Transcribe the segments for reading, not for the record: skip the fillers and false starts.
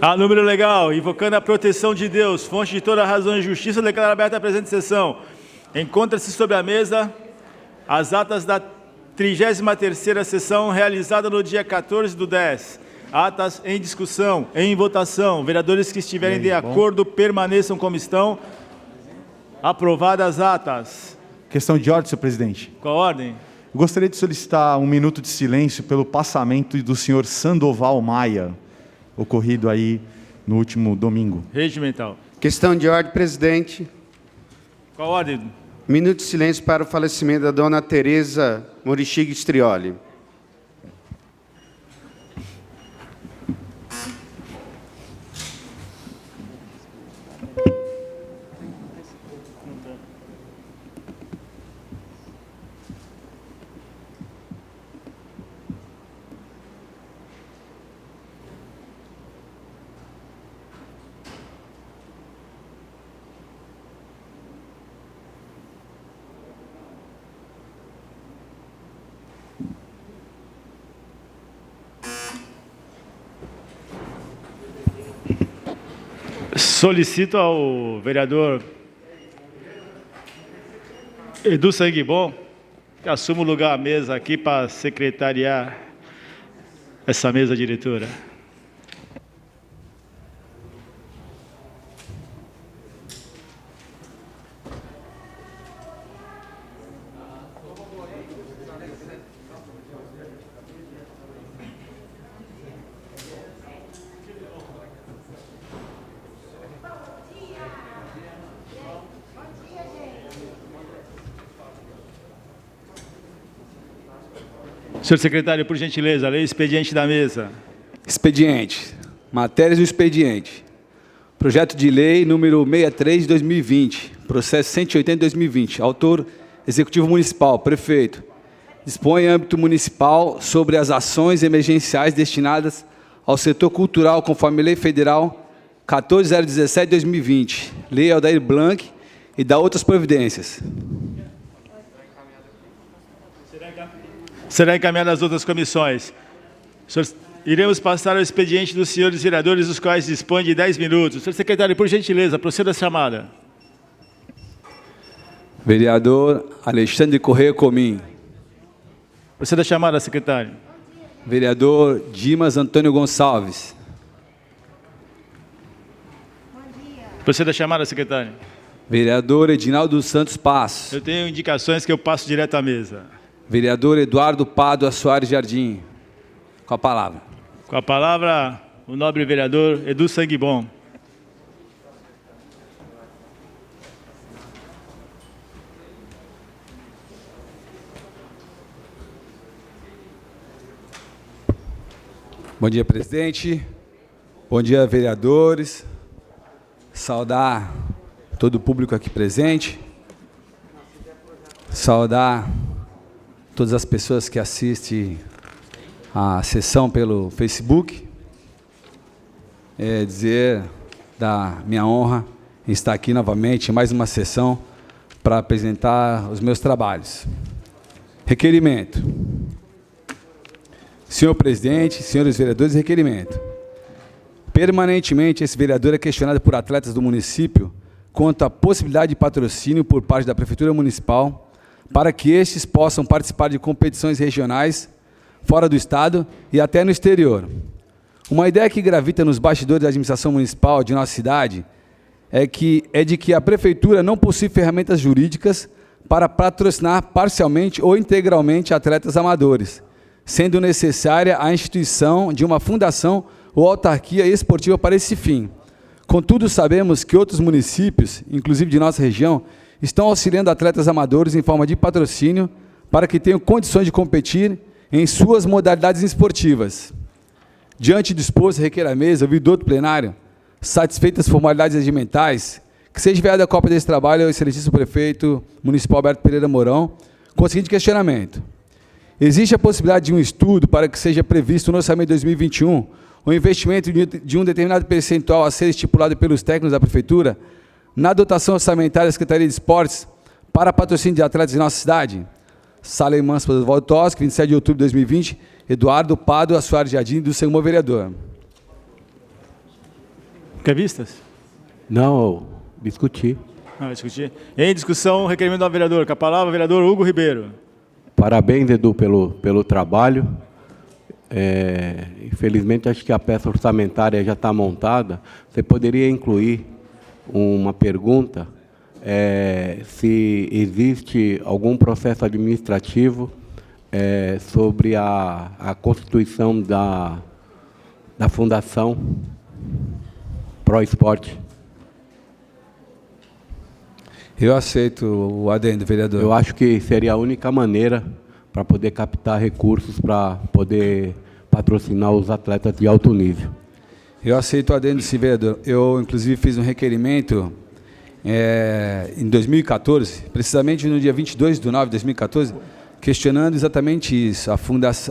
A número legal, invocando a proteção de Deus, fonte de toda a razão e justiça, declara aberta a presente sessão. Encontra-se sobre a mesa as atas da 33ª sessão realizada no dia 14/10. Atas em discussão, em votação. Vereadores que estiverem de acordo permaneçam como estão. Aprovadas as atas. Questão de ordem, senhor presidente. Qual a ordem? Gostaria de solicitar 1 minuto de silêncio pelo passamento do senhor Sandoval Maia, ocorrido aí no último domingo. Regimental. Questão de ordem, presidente. Qual a ordem? Minuto de silêncio para o falecimento da dona Tereza Morichig Strioli. Solicito ao vereador Edu Sanguibon que assuma o lugar à mesa aqui para secretariar essa mesa diretora. Senhor secretário, por gentileza, lei expediente da mesa. Expediente. Matérias do expediente. Projeto de lei número 63 de 2020, processo 180 de 2020. Autor, Executivo Municipal, prefeito. Dispõe em âmbito municipal sobre as ações emergenciais destinadas ao setor cultural, conforme Lei Federal 14.017 de 2020, Lei Aldair Blanc e da outras providências. Será encaminhado às outras comissões. Iremos passar ao expediente dos senhores vereadores, os quais dispõem de 10 minutos. Senhor secretário, por gentileza, proceda a chamada. Vereador Alexandre Corrêa Comim. Proceda a chamada, secretário. Vereador Dimas Antônio Gonçalves. Proceda a chamada, secretário. Vereador Edinaldo Santos Passos. Eu tenho indicações que eu passo direto à mesa. Vereador Eduardo Pádua Soares Jardim. Com a palavra. Com a palavra, o nobre vereador Edu Sanguibon. Bom dia, presidente. Bom dia, vereadores. Saudar todo o público aqui presente. Saudar todas as pessoas que assistem a sessão pelo Facebook. Dizer da minha honra em estar aqui novamente em mais uma sessão para apresentar os meus trabalhos. Requerimento. Senhor presidente, senhores vereadores, requerimento. Permanentemente, esse vereador é questionado por atletas do município quanto à possibilidade de patrocínio por parte da Prefeitura Municipal para que estes possam participar de competições regionais fora do Estado e até no exterior. Uma ideia que gravita nos bastidores da administração municipal de nossa cidade é de que a Prefeitura não possui ferramentas jurídicas para patrocinar parcialmente ou integralmente atletas amadores, sendo necessária a instituição de uma fundação ou autarquia esportiva para esse fim. Contudo, sabemos que outros municípios, inclusive de nossa região, estão auxiliando atletas amadores em forma de patrocínio para que tenham condições de competir em suas modalidades esportivas. Diante do exposto, requer à mesa, ouvido do outro plenário, satisfeitas as formalidades regimentais, que seja enviada a cópia desse trabalho ao excelentíssimo prefeito municipal Alberto Pereira Mourão, com o seguinte questionamento. Existe a possibilidade de um estudo para que seja previsto no orçamento de 2021 o investimento de um determinado percentual a ser estipulado pelos técnicos da Prefeitura na dotação orçamentária da Secretaria de Esportes para patrocínio de atletas de nossa cidade? Sala Manso Oswaldo Toschi, 27 de outubro de 2020, Eduardo Pádua Soares Jardim, do Senhor Vereador. Previstas? Não, discutir. Não, vai discutir. Em discussão, requerimento do vereador. Com a palavra, vereador Hugo Ribeiro. Parabéns, Edu, pelo trabalho. Infelizmente, acho que a peça orçamentária já está montada. Você poderia incluir uma pergunta se existe algum processo administrativo sobre a constituição da Fundação Pro Esporte. Eu aceito o adendo, vereador. Eu acho que seria a única maneira para poder captar recursos para poder patrocinar os atletas de alto nível. Eu aceito o adendo, sim, vereador. Eu, inclusive, fiz um requerimento em 2014, precisamente no dia 22/9 de 2014, questionando exatamente isso,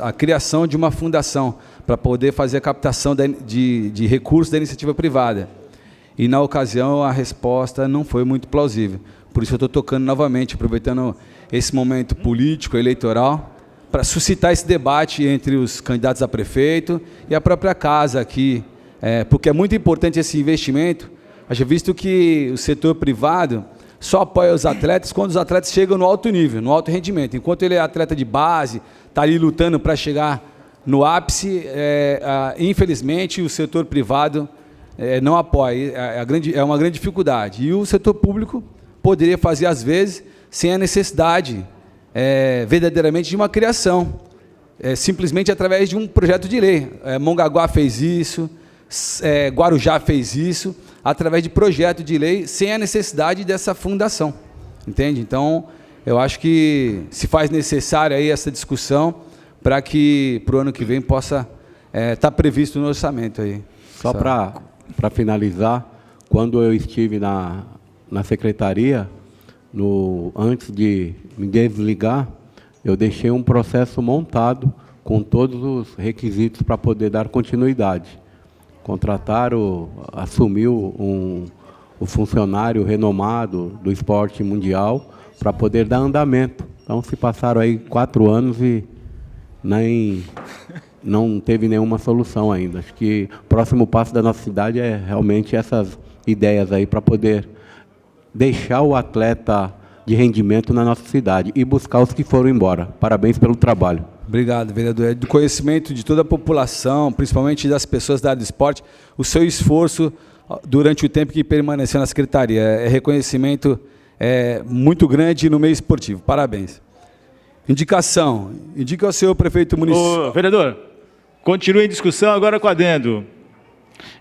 a criação de uma fundação para poder fazer a captação de recursos da iniciativa privada. E, na ocasião, a resposta não foi muito plausível. Por isso, eu estou tocando novamente, aproveitando esse momento político, eleitoral, para suscitar esse debate entre os candidatos a prefeito e a própria casa aqui, porque é muito importante esse investimento, haja visto que o setor privado só apoia os atletas quando os atletas chegam no alto nível, no alto rendimento. Enquanto ele é atleta de base, está ali lutando para chegar no ápice, infelizmente, o setor privado não apoia. É uma grande dificuldade. E o setor público poderia fazer, às vezes, sem a necessidade verdadeiramente de uma criação, simplesmente através de um projeto de lei. Mongaguá fez isso, Guarujá fez isso, através de projeto de lei, sem a necessidade dessa fundação. Entende? Então, eu acho que se faz necessária aí essa discussão para que para o ano que vem possa estar previsto no orçamento aí. Só para finalizar, quando eu estive na secretaria, antes de me desligar, eu deixei um processo montado com todos os requisitos para poder dar continuidade. Assumiu o funcionário renomado do esporte mundial para poder dar andamento. Então, se passaram aí 4 anos e não teve nenhuma solução ainda. Acho que o próximo passo da nossa cidade é realmente essas ideias aí para poder deixar o atleta de rendimento na nossa cidade e buscar os que foram embora. Parabéns pelo trabalho. Obrigado, vereador. É do conhecimento de toda a população, principalmente das pessoas da área do esporte, o seu esforço durante o tempo que permaneceu na secretaria. É reconhecimento muito grande no meio esportivo. Parabéns. Indicação. Indica ao senhor prefeito municipal. Vereador, continue em discussão agora com adendo.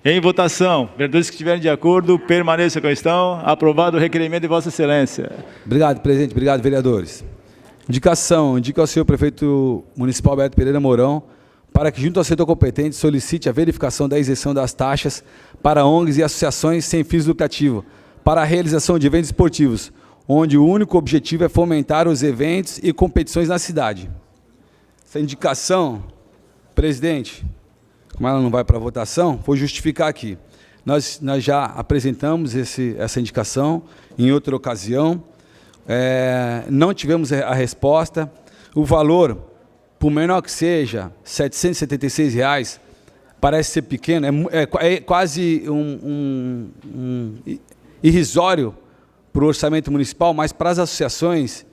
Em votação, vereadores que estiverem de acordo, permaneçam como estão. Aprovado o requerimento de Vossa Excelência. Obrigado, presidente. Obrigado, vereadores. Indicação. Indica ao senhor prefeito municipal Alberto Pereira Mourão para que, junto ao setor competente, solicite a verificação da isenção das taxas para ONGs e associações sem fins lucrativos para a realização de eventos esportivos, onde o único objetivo é fomentar os eventos e competições na cidade. Essa indicação, presidente, como ela não vai para votação, vou justificar aqui. Nós já apresentamos essa indicação em outra ocasião, não tivemos a resposta. O valor, por menor que seja, R$ 776, parece ser pequeno, é quase irrisório para o orçamento municipal, mas para as associações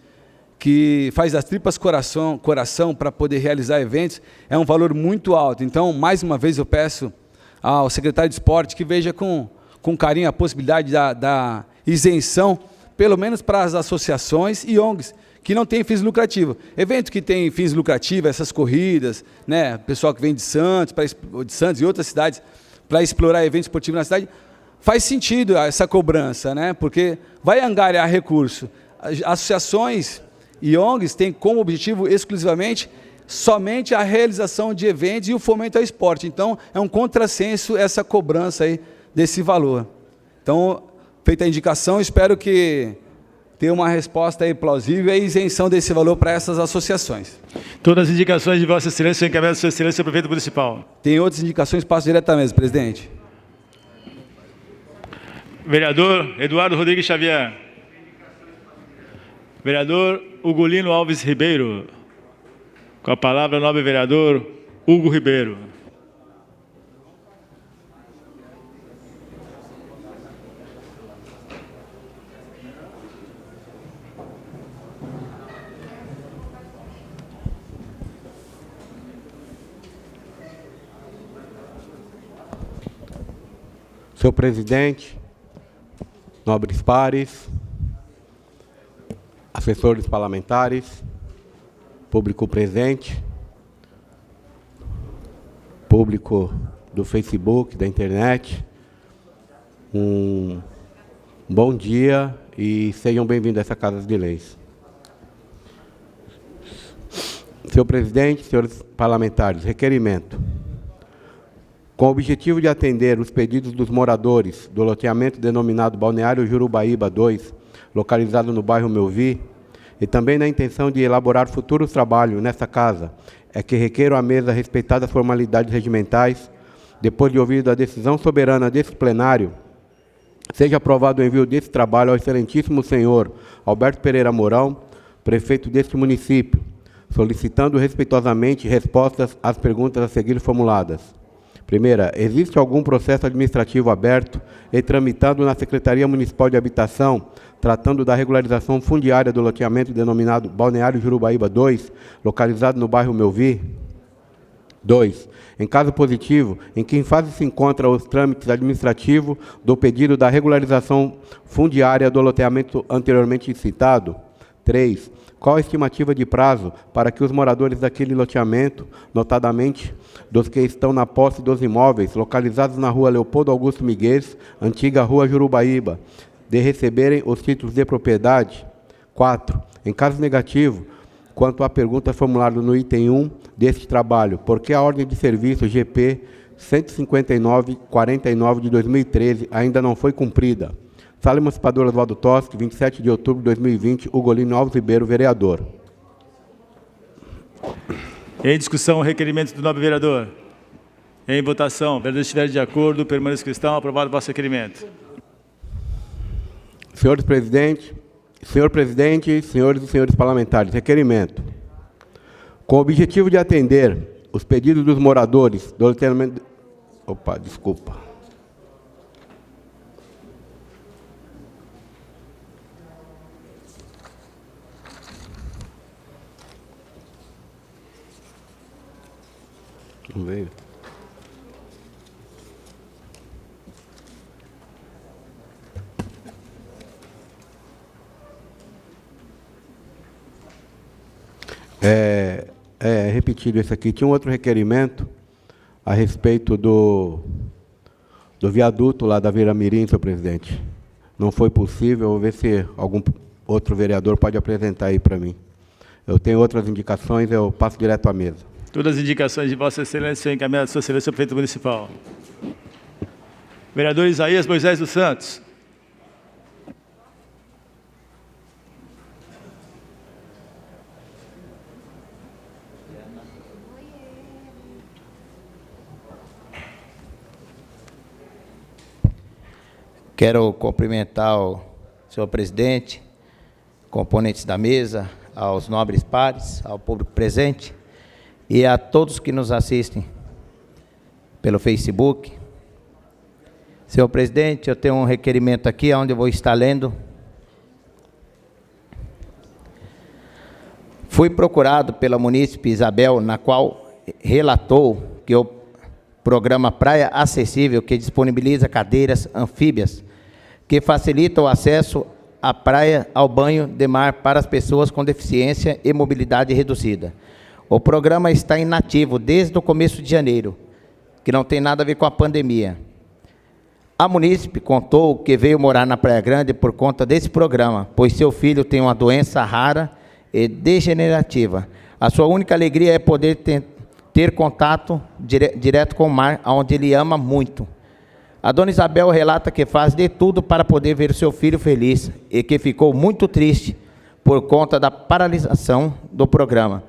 que faz das tripas coração para poder realizar eventos, é um valor muito alto. Então, mais uma vez, eu peço ao secretário de Esporte que veja com carinho a possibilidade da isenção, pelo menos para as associações e ONGs, que não têm fins lucrativos. Evento que tem fins lucrativos, essas corridas, né, pessoal que vem de Santos e outras cidades, para explorar eventos esportivos na cidade, faz sentido essa cobrança, né, porque vai angariar recurso. Associações e ONGs têm como objetivo exclusivamente somente a realização de eventos e o fomento ao esporte. Então, é um contrassenso essa cobrança aí desse valor. Então, feita a indicação, espero que tenha uma resposta aí plausível e a isenção desse valor para essas associações. Todas as indicações de Vossa Excelência são encaminhadas à Sua Excelência, prefeito municipal. Tem outras indicações, passo direto à mesa, presidente. Vereador Eduardo Rodrigues Xavier. Vereador Ugolino Alves Ribeiro. Com a palavra, o nobre vereador Hugo Ribeiro. Senhor presidente, nobres pares, assessores parlamentares, público presente, público do Facebook, da internet, um bom dia e sejam bem-vindos a essa Casa de Leis. Senhor presidente, senhores parlamentares, requerimento. Com o objetivo de atender os pedidos dos moradores do loteamento denominado Balneário Jurubaíba 2, localizado no bairro Melvi, e também na intenção de elaborar futuros trabalhos nessa casa, é que requeiro à mesa respeitar as formalidades regimentais, depois de ouvida a decisão soberana desse plenário, seja aprovado o envio desse trabalho ao excelentíssimo senhor Alberto Pereira Mourão, prefeito deste município, solicitando respeitosamente respostas às perguntas a seguir formuladas. Primeira, existe algum processo administrativo aberto e tramitado na Secretaria Municipal de Habitação, tratando da regularização fundiária do loteamento denominado Balneário Jurubaíba 2, localizado no bairro Melvi? 2. Em caso positivo, em que fase se encontra os trâmites administrativos do pedido da regularização fundiária do loteamento anteriormente citado? 3. Qual a estimativa de prazo para que os moradores daquele loteamento, notadamente dos que estão na posse dos imóveis localizados na rua Leopoldo Augusto Miguel, antiga rua Jurubaíba, de receberem os títulos de propriedade? 4. Em caso negativo, quanto à pergunta formulada no item 1 deste trabalho, por que a ordem de serviço GP 159-49 de 2013 ainda não foi cumprida? Sala Emancipadora Oswaldo Toschi, 27 de outubro de 2020, Ugolino Alves Ribeiro, vereador. Em discussão, o requerimento do nobre vereador. Em votação, vereadores estiverem de acordo, permaneçam que estão. Aprovado o vosso requerimento. Senhor presidente, senhores e senhores parlamentares, requerimento. Com o objetivo de atender os pedidos dos moradores do loteamento... Opa, desculpa. Não veio. Repetido isso aqui. Tinha um outro requerimento a respeito do viaduto lá da Vila Mirim, senhor presidente. Não foi possível. Vou ver se algum outro vereador pode apresentar aí para mim. Eu tenho outras indicações, eu passo direto à mesa. Todas as indicações de Vossa Excelência são encaminhadas à Sua Excelência, prefeito municipal. Vereador Isaías Moisés dos Santos. Quero cumprimentar o senhor presidente, componentes da mesa, aos nobres pares, ao público presente e a todos que nos assistem pelo Facebook. Senhor presidente, eu tenho um requerimento aqui, onde eu vou estar lendo. Fui procurado pela munícipe Isabel, na qual relatou que o programa Praia Acessível, que disponibiliza cadeiras anfíbias, que facilita o acesso à praia, ao banho de mar para as pessoas com deficiência e mobilidade reduzida. O programa está inativo desde o começo de janeiro, que não tem nada a ver com a pandemia. A munícipe contou que veio morar na Praia Grande por conta desse programa, pois seu filho tem uma doença rara e degenerativa. A sua única alegria é poder ter contato direto com o mar, onde ele ama muito. A dona Isabel relata que faz de tudo para poder ver seu filho feliz e que ficou muito triste por conta da paralisação do programa,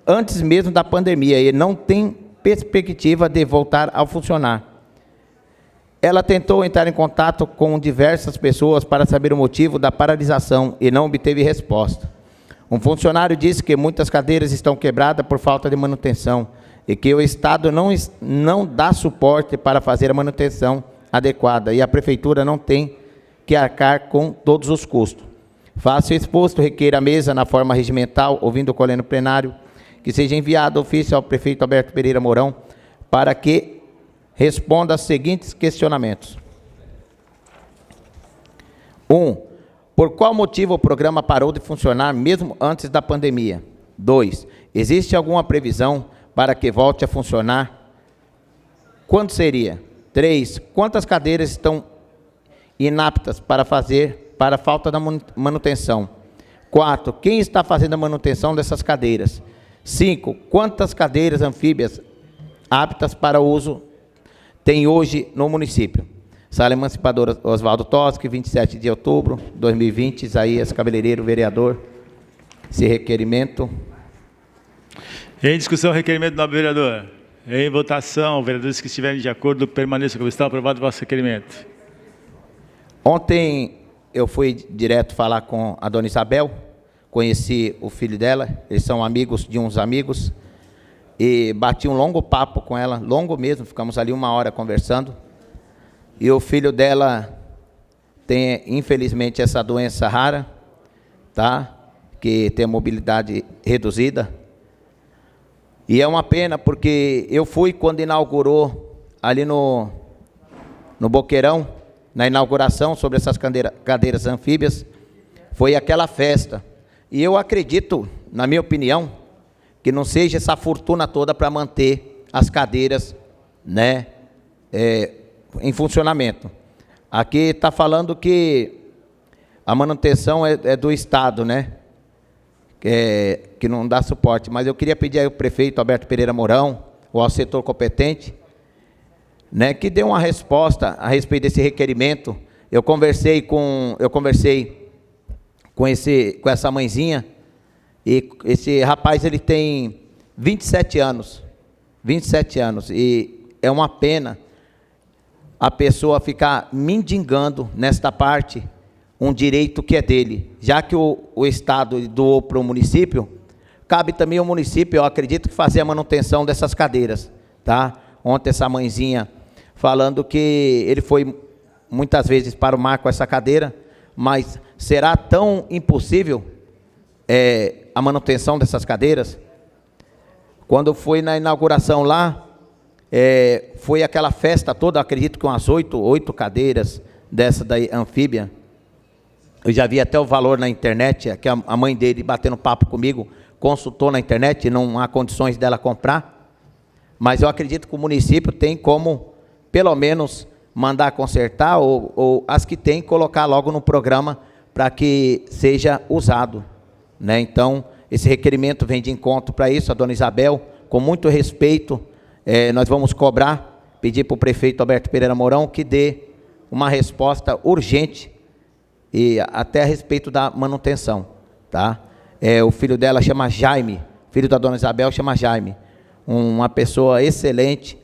antes mesmo da pandemia, e não tem perspectiva de voltar a funcionar. Ela tentou entrar em contato com diversas pessoas para saber o motivo da paralisação e não obteve resposta. Um funcionário disse que muitas cadeiras estão quebradas por falta de manutenção e que o Estado não dá suporte para fazer a manutenção adequada e a Prefeitura não tem que arcar com todos os custos. Faço exposto, requer à mesa, na forma regimental, ouvindo o coleno plenário, que seja enviado ofício ao prefeito Alberto Pereira Mourão para que responda aos seguintes questionamentos. Por qual motivo o programa parou de funcionar mesmo antes da pandemia? 2. Existe alguma previsão para que volte a funcionar? Quando seria? 3. Quantas cadeiras estão inaptas para falta da manutenção? 4. Quem está fazendo a manutenção dessas cadeiras? 5. Quantas cadeiras anfíbias aptas para uso tem hoje no município? Sala Emancipadora Oswaldo Toschi, 27 de outubro de 2020, Isaías Cabeleireiro, vereador. Esse requerimento. Em discussão, requerimento do nobre vereador. Em votação, vereadores que estiverem de acordo, permaneçam como está. Aprovado o vosso requerimento. Ontem eu fui direto falar com a dona Isabel, conheci o filho dela, eles são amigos de uns amigos, e bati um longo papo com ela, longo mesmo, ficamos ali 1 hora conversando, e o filho dela tem, infelizmente, essa doença rara, tá? Que tem a mobilidade reduzida, e é uma pena, porque eu fui quando inaugurou ali no Boqueirão, na inauguração sobre essas cadeiras anfíbias, foi aquela festa. E eu acredito, na minha opinião, que não seja essa fortuna toda para manter as cadeiras, né, em funcionamento. Aqui está falando que a manutenção é do Estado, né, que não dá suporte. Mas eu queria pedir aí ao prefeito Alberto Pereira Mourão, ou ao setor competente, né, que dê uma resposta a respeito desse requerimento. Eu conversei com essa mãezinha, e esse rapaz, ele tem 27 anos, e é uma pena a pessoa ficar mendigando nesta parte um direito que é dele, já que o Estado doou para o município, cabe também ao município, eu acredito, que fazer a manutenção dessas cadeiras, tá? Ontem essa mãezinha falando que ele foi muitas vezes para o mar com essa cadeira, mas será tão impossível a manutenção dessas cadeiras? Quando foi na inauguração lá, foi aquela festa toda, acredito que umas 8 cadeiras dessa daí, anfíbia. Eu já vi até o valor na internet, que a mãe dele, batendo papo comigo, consultou na internet, não há condições dela comprar, mas eu acredito que o município tem como, pelo menos, mandar consertar, ou as que tem, colocar logo no programa para que seja usado, né? Então, esse requerimento vem de encontro para isso. A dona Isabel, com muito respeito, nós vamos cobrar, pedir para o prefeito Alberto Pereira Mourão que dê uma resposta urgente, e até a respeito da manutenção, tá? O filho dela chama Jaime, filho da dona Isabel chama Jaime, uma pessoa excelente,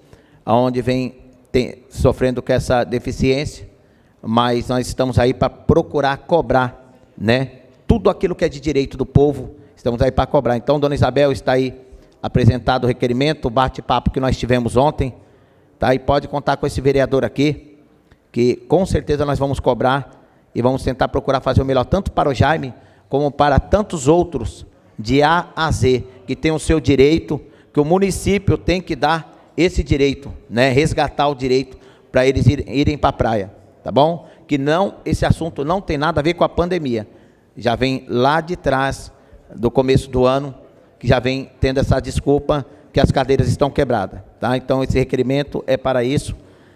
onde vem sofrendo com essa deficiência, mas nós estamos aí para procurar cobrar, né, tudo aquilo que é de direito do povo, estamos aí para cobrar. Então, dona Isabel, está aí apresentado o requerimento, o bate-papo que nós tivemos ontem, tá? E pode contar com esse vereador aqui, que com certeza nós vamos cobrar e vamos tentar procurar fazer o melhor, tanto para o Jaime, como para tantos outros, de A a Z, que tem o seu direito, que o município tem que dar esse direito, né, resgatar o direito para eles irem para a praia, tá bom? Que não, esse assunto não tem nada a ver com a pandemia, já vem lá de trás, do começo do ano, que já vem tendo essa desculpa que as cadeiras estão quebradas, tá? Então esse requerimento é para isso,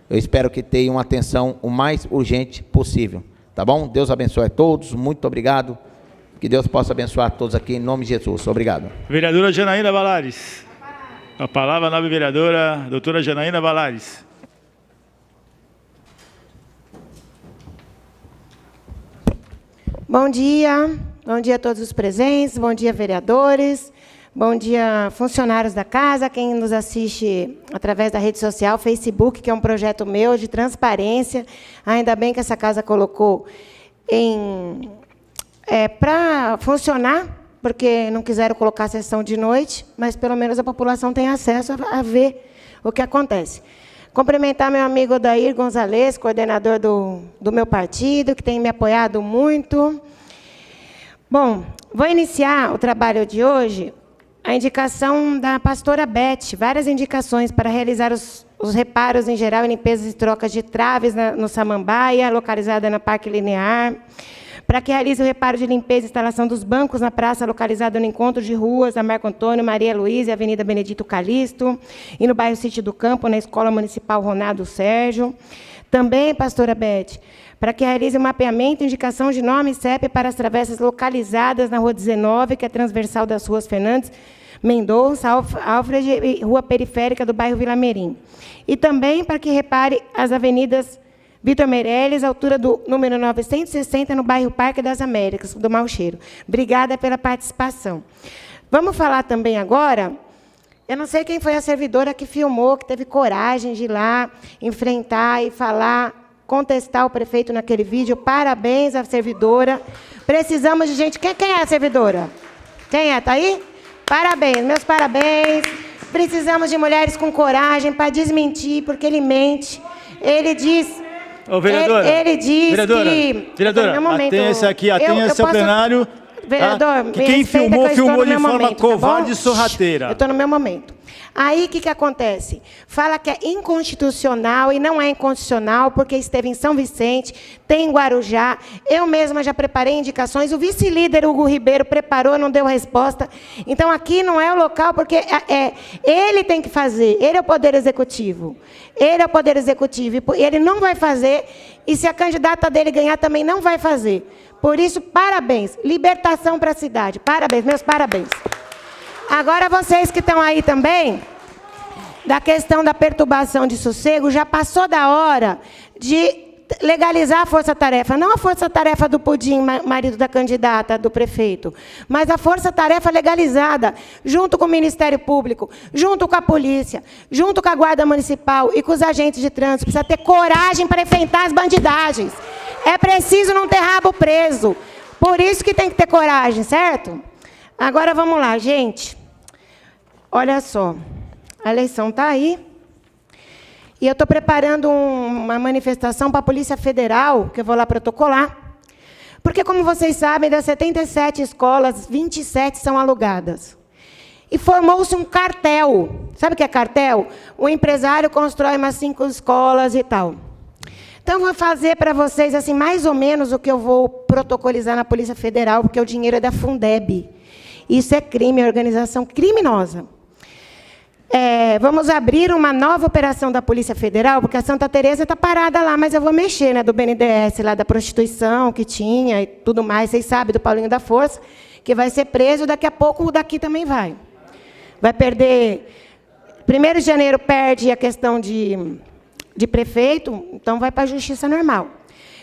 eu espero que tenham uma atenção o mais urgente possível, tá bom? Deus abençoe a todos, muito obrigado, que Deus possa abençoar todos aqui, em nome de Jesus, obrigado. Vereadora Janaína Valares. A palavra, a nova vereadora, doutora Janaína Valares. Bom dia a todos os presentes, bom dia, vereadores, bom dia, funcionários da casa, quem nos assiste através da rede social, Facebook, que é um projeto meu de transparência, ainda bem que essa casa colocou para funcionar, porque não quiseram colocar a sessão de noite, mas pelo menos a população tem acesso a ver o que acontece. Cumprimentar meu amigo Odair Gonzalez, coordenador do meu partido, que tem me apoiado muito. Bom, vou iniciar o trabalho de hoje, a indicação da pastora Beth, várias indicações para realizar os reparos em geral e limpezas e trocas de traves no Samambaia, localizada na Parque Linear. Para que realize o reparo de limpeza e instalação dos bancos na praça localizada no encontro de ruas da Marco Antônio, Maria Luísa e Avenida Benedito Calixto, e no bairro Sítio do Campo, na Escola Municipal Ronaldo Sérgio. Também, pastora Beth, para que realize o mapeamento e indicação de nome e CEP para as travessas localizadas na Rua 19, que é transversal das ruas Fernandes Mendonça, Alfred e Rua Periférica do bairro Vila Mirim. E também para que repare as avenidas Vitor Meirelles, altura do número 960, no bairro Parque das Américas, do Mau Cheiro. Obrigada pela participação. Vamos falar também agora, eu não sei quem foi a servidora que filmou, que teve coragem de ir lá, enfrentar e falar, contestar o prefeito naquele vídeo. Parabéns à servidora. Precisamos de gente... Quem é a servidora? Quem é? Está aí? Parabéns, meus parabéns. Precisamos de mulheres com coragem para desmentir, porque ele mente. Ele diz... Ô, vereadora, ele diz vereadora, atenha-se aqui, atenha-se ao plenário. Vereador, que quem filmou de forma momento, covarde tá e sorrateira. Eu estou no meu momento. Aí, o que acontece? Fala que é inconstitucional e não é inconstitucional, porque esteve em São Vicente, tem em Guarujá. Eu mesma já preparei indicações. O vice-líder, Hugo Ribeiro, preparou, não deu resposta. Então, aqui não é o local, porque ele tem que fazer. Ele é o Poder Executivo. Ele é o Poder Executivo. E ele não vai fazer. E se a candidata dele ganhar, também não vai fazer. Por isso, parabéns. Libertação para a cidade. Parabéns, meus parabéns. Agora, vocês que estão aí também, da questão da perturbação de sossego, já passou da hora de legalizar a força-tarefa. Não a força-tarefa do Pudim, marido da candidata, do prefeito, mas a força-tarefa legalizada, junto com o Ministério Público, junto com a polícia, junto com a Guarda Municipal e com os agentes de trânsito. Precisa ter coragem para enfrentar as bandidagens. É preciso não ter rabo preso. Por isso que tem que ter coragem, certo? Agora, vamos lá, gente. Olha só. A eleição está aí. E eu estou preparando uma manifestação para a Polícia Federal, que eu vou lá protocolar. Porque, como vocês sabem, das 77 escolas, 27 são alugadas. E formou-se um cartel. Sabe o que é cartel? O empresário constrói umas 5 escolas e tal. Então, vou fazer para vocês, assim, mais ou menos o que eu vou protocolizar na Polícia Federal, porque o dinheiro é da Fundeb. Isso é crime, é organização criminosa. Vamos abrir uma nova operação da Polícia Federal, porque a Santa Teresa está parada lá, mas eu vou mexer, né, do BNDES, lá da prostituição que tinha e tudo mais. Vocês sabem, do Paulinho da Força, que vai ser preso, daqui a pouco o daqui também vai. Vai perder... 1º de janeiro perde a questão de prefeito, então vai para a justiça normal.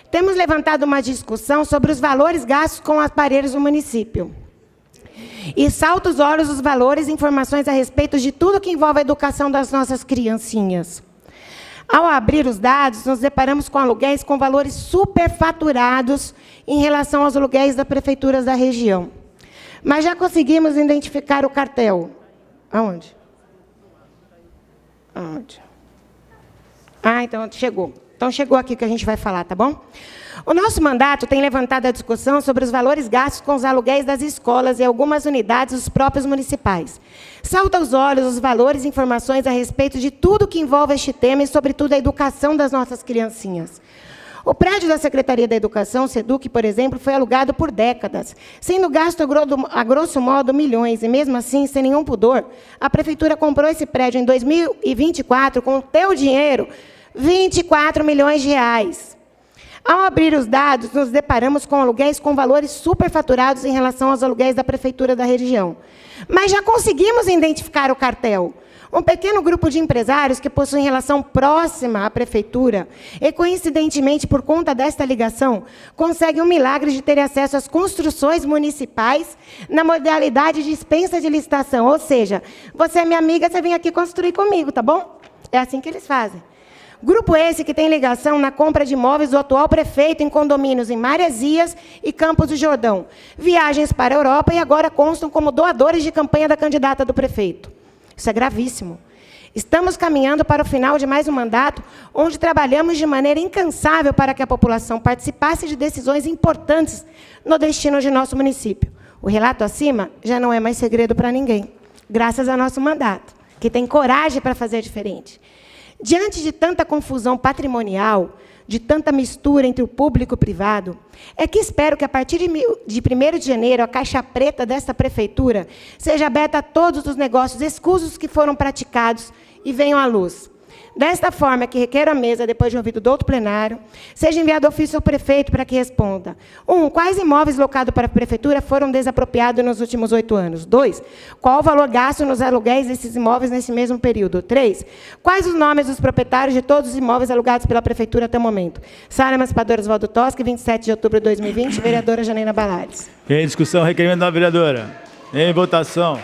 Temos levantado uma discussão sobre os valores gastos com aparelhos do município. E salta os olhos os valores e informações a respeito de tudo que envolve a educação das nossas criancinhas. Ao abrir os dados, nos deparamos com aluguéis com valores superfaturados em relação aos aluguéis das prefeituras da região. Mas já conseguimos identificar o cartel. Aonde? Aonde? Ah, então chegou. Então chegou aqui que a gente vai falar, tá bom? O nosso mandato tem levantado a discussão sobre os valores gastos com os aluguéis das escolas e algumas unidades dos próprios municipais. Salta aos olhos os valores e informações a respeito de tudo que envolve este tema e, sobretudo, a educação das nossas criancinhas. O prédio da Secretaria da Educação, SEDUC, por exemplo, foi alugado por décadas, sendo gasto a grosso modo milhões, e mesmo assim, sem nenhum pudor, a Prefeitura comprou esse prédio em 2024 com o teu dinheiro, 24 milhões de reais. Ao abrir os dados, nos deparamos com aluguéis com valores superfaturados em relação aos aluguéis da Prefeitura da região. Mas já conseguimos identificar o cartel. Um pequeno grupo de empresários que possuem relação próxima à Prefeitura e, coincidentemente, por conta desta ligação, consegue um milagre de ter acesso às construções municipais na modalidade de dispensa de licitação. Ou seja, você é minha amiga, você vem aqui construir comigo, tá bom? É assim que eles fazem. Grupo esse que tem ligação na compra de imóveis do atual prefeito em condomínios em Maresias e Campos do Jordão. Viagens para a Europa e agora constam como doadores de campanha da candidata do prefeito. Isso é gravíssimo. Estamos caminhando para o final de mais um mandato, onde trabalhamos de maneira incansável para que a população participasse de decisões importantes no destino de nosso município. O relato acima já não é mais segredo para ninguém, graças ao nosso mandato, que tem coragem para fazer diferente. Diante de tanta confusão patrimonial, de tanta mistura entre o público e o privado, é que espero que, a partir de 1º de janeiro, a caixa preta desta prefeitura seja aberta a todos os negócios escusos que foram praticados e venham à luz. Desta forma, que requer a mesa, depois de ouvido do outro plenário, seja enviado ofício ao prefeito para que responda. 1. Quais imóveis locados para a prefeitura foram desapropriados nos últimos 8 anos? 2. Qual o valor gasto nos aluguéis desses imóveis nesse mesmo período? 3. Quais os nomes dos proprietários de todos os imóveis alugados pela prefeitura até o momento? Sala Emancipadora Oswaldo Toschi, 27 de outubro de 2020, vereadora Janaína Balares. Em discussão, requerimento da vereadora. Em votação.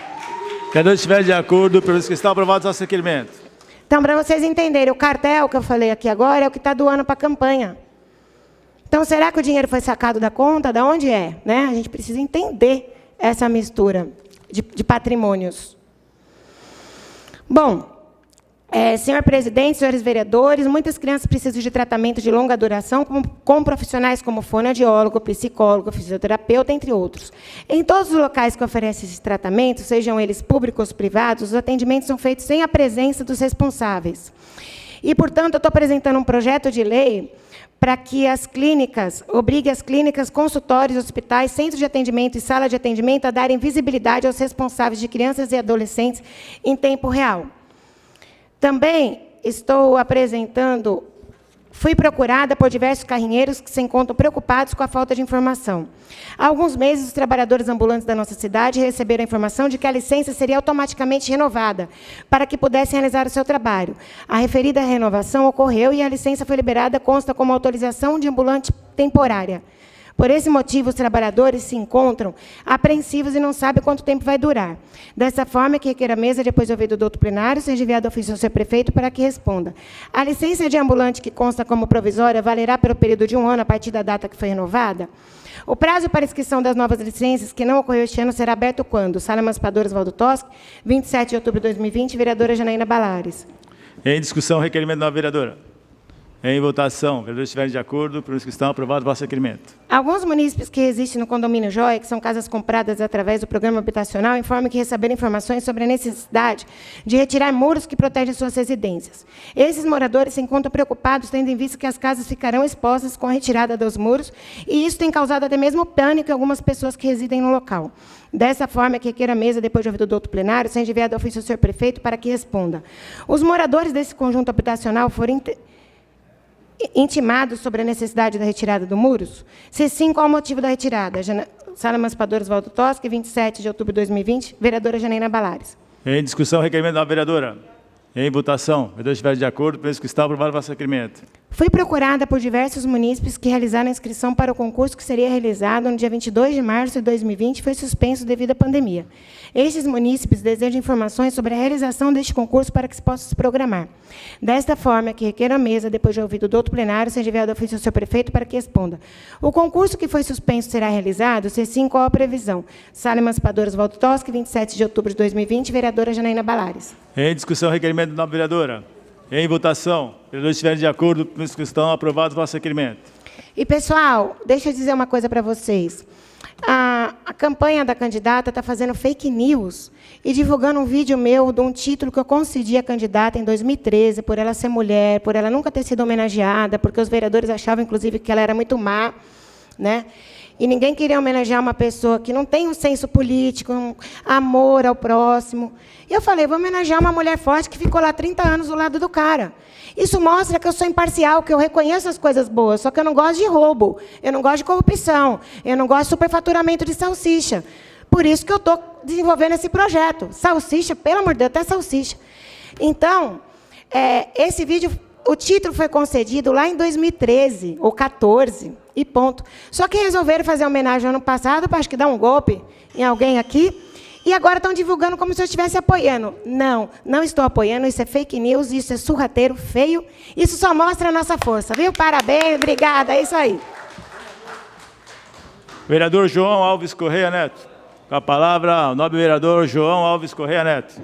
Vereadores estiverem de acordo, pelos que estão aprovados nosso requerimento. Então, para vocês entenderem, o cartel que eu falei aqui agora é o que está doando para a campanha. Então, será que o dinheiro foi sacado da conta? Da onde é? Né? A gente precisa entender essa mistura de patrimônios. Bom, senhor presidente, senhores vereadores, muitas crianças precisam de tratamento de longa duração com profissionais como fonoaudiólogo, psicólogo, fisioterapeuta, entre outros. Em todos os locais que oferecem esses tratamentos, sejam eles públicos ou privados, os atendimentos são feitos sem a presença dos responsáveis. E, portanto, eu estou apresentando um projeto de lei para que as clínicas, obrigue as clínicas, consultórios, hospitais, centros de atendimento e sala de atendimento a darem visibilidade aos responsáveis de crianças e adolescentes em tempo real. Também estou apresentando, fui procurada por diversos carrinheiros que se encontram preocupados com a falta de informação. Há alguns meses, os trabalhadores ambulantes da nossa cidade receberam a informação de que a licença seria automaticamente renovada, para que pudessem realizar o seu trabalho. A referida renovação ocorreu e a licença foi liberada, consta como autorização de ambulante temporária. Por esse motivo, os trabalhadores se encontram apreensivos e não sabem quanto tempo vai durar. Dessa forma, que requer a mesa, depois de ouvido do outro plenário, seja enviado ofício ao seu prefeito para que responda. A licença de ambulante que consta como provisória valerá pelo período de 1 ano a partir da data que foi renovada? O prazo para inscrição das novas licenças, que não ocorreu este ano, será aberto quando? Sala Emancipadora Oswaldo Toschi, 27 de outubro de 2020, vereadora Janaína Balares. Em discussão, requerimento da vereadora. Em votação, vereadores estiverem de acordo, pelos que estão aprovados, vosso requerimento. Alguns munícipes que existem no condomínio Joia, que são casas compradas através do programa habitacional, informam que receberam informações sobre a necessidade de retirar muros que protegem suas residências. Esses moradores se encontram preocupados, tendo em vista que as casas ficarão expostas com a retirada dos muros, e isso tem causado até mesmo pânico em algumas pessoas que residem no local. Dessa forma, que requer a mesa, depois de ouvido do outro plenário, seja enviado ofício ao senhor prefeito para que responda. Os moradores desse conjunto habitacional foram intimados sobre a necessidade da retirada dos muros? Se sim, qual o motivo da retirada? Sala Emancipadora Oswaldo Toschi, 27 de outubro de 2020, vereadora Janaína Balares. Em discussão, requerimento da vereadora. Em votação, vereadores estiverem de acordo, pelos que estão aprovados, vosso requerimento. Fui procurada por diversos munícipes que realizaram a inscrição para o concurso que seria realizado no dia 22 de março de 2020 e foi suspenso devido à pandemia. Estes munícipes desejam informações sobre a realização deste concurso para que se possa se programar. Desta forma, que requer a mesa, depois de ouvido do outro plenário, seja enviado ofício ao seu prefeito para que responda. O concurso que foi suspenso será realizado? Se sim, qual a previsão? Sala Emancipadora Oswaldo Toschi, 27 de outubro de 2020, vereadora Janaína Balares. Em discussão, requerimento da vereadora. Em votação, vereadores estiverem de acordo, pelos que estão aprovados, vosso requerimento. E, pessoal, deixa eu dizer uma coisa para vocês. A campanha da candidata está fazendo fake news e divulgando um vídeo meu de um título que eu concedi à candidata em 2013, por ela ser mulher, por ela nunca ter sido homenageada, porque os vereadores achavam, inclusive, que ela era muito má, né? E ninguém queria homenagear uma pessoa que não tem um senso político, um amor ao próximo. E eu falei, vou homenagear uma mulher forte que ficou lá 30 anos do lado do cara. Isso mostra que eu sou imparcial, que eu reconheço as coisas boas, só que eu não gosto de roubo, eu não gosto de corrupção, eu não gosto de superfaturamento de salsicha. Por isso que eu estou desenvolvendo esse projeto. Salsicha, pelo amor de Deus, até salsicha. Então, esse vídeo, o título foi concedido lá em 2013, ou 14, e ponto. Só que resolveram fazer homenagem ano passado, para acho que dar um golpe em alguém aqui, e agora estão divulgando como se eu estivesse apoiando. Não, não estou apoiando, isso é fake news, isso é surrateiro, feio. Isso só mostra a nossa força, viu? Parabéns, obrigada, é isso aí. Vereador João Alves Correia Neto. Com a palavra, o nobre vereador João Alves Correia Neto.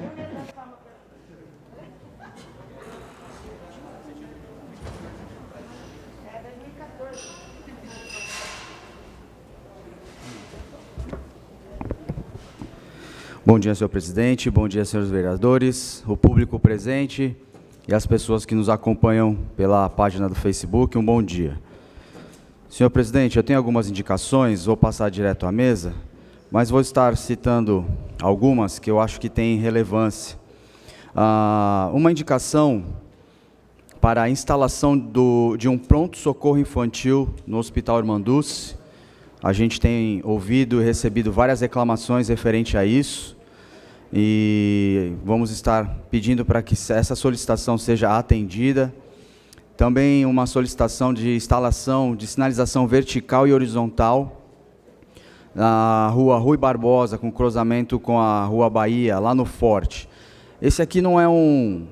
Bom dia, senhor presidente. Bom dia, senhores vereadores, o público presente e às pessoas que nos acompanham pela página do Facebook, um bom dia. Senhor presidente, eu tenho algumas indicações, vou passar direto à mesa, mas vou estar citando algumas que eu acho que têm relevância. Uma indicação para a instalação de um pronto-socorro infantil no Hospital Irmanduz. A gente tem ouvido e recebido várias reclamações referente a isso, e vamos estar pedindo para que essa solicitação seja atendida. Também uma solicitação de instalação de sinalização vertical e horizontal na rua Rui Barbosa, com cruzamento com a Rua Bahia, lá no Forte. Esse aqui não é um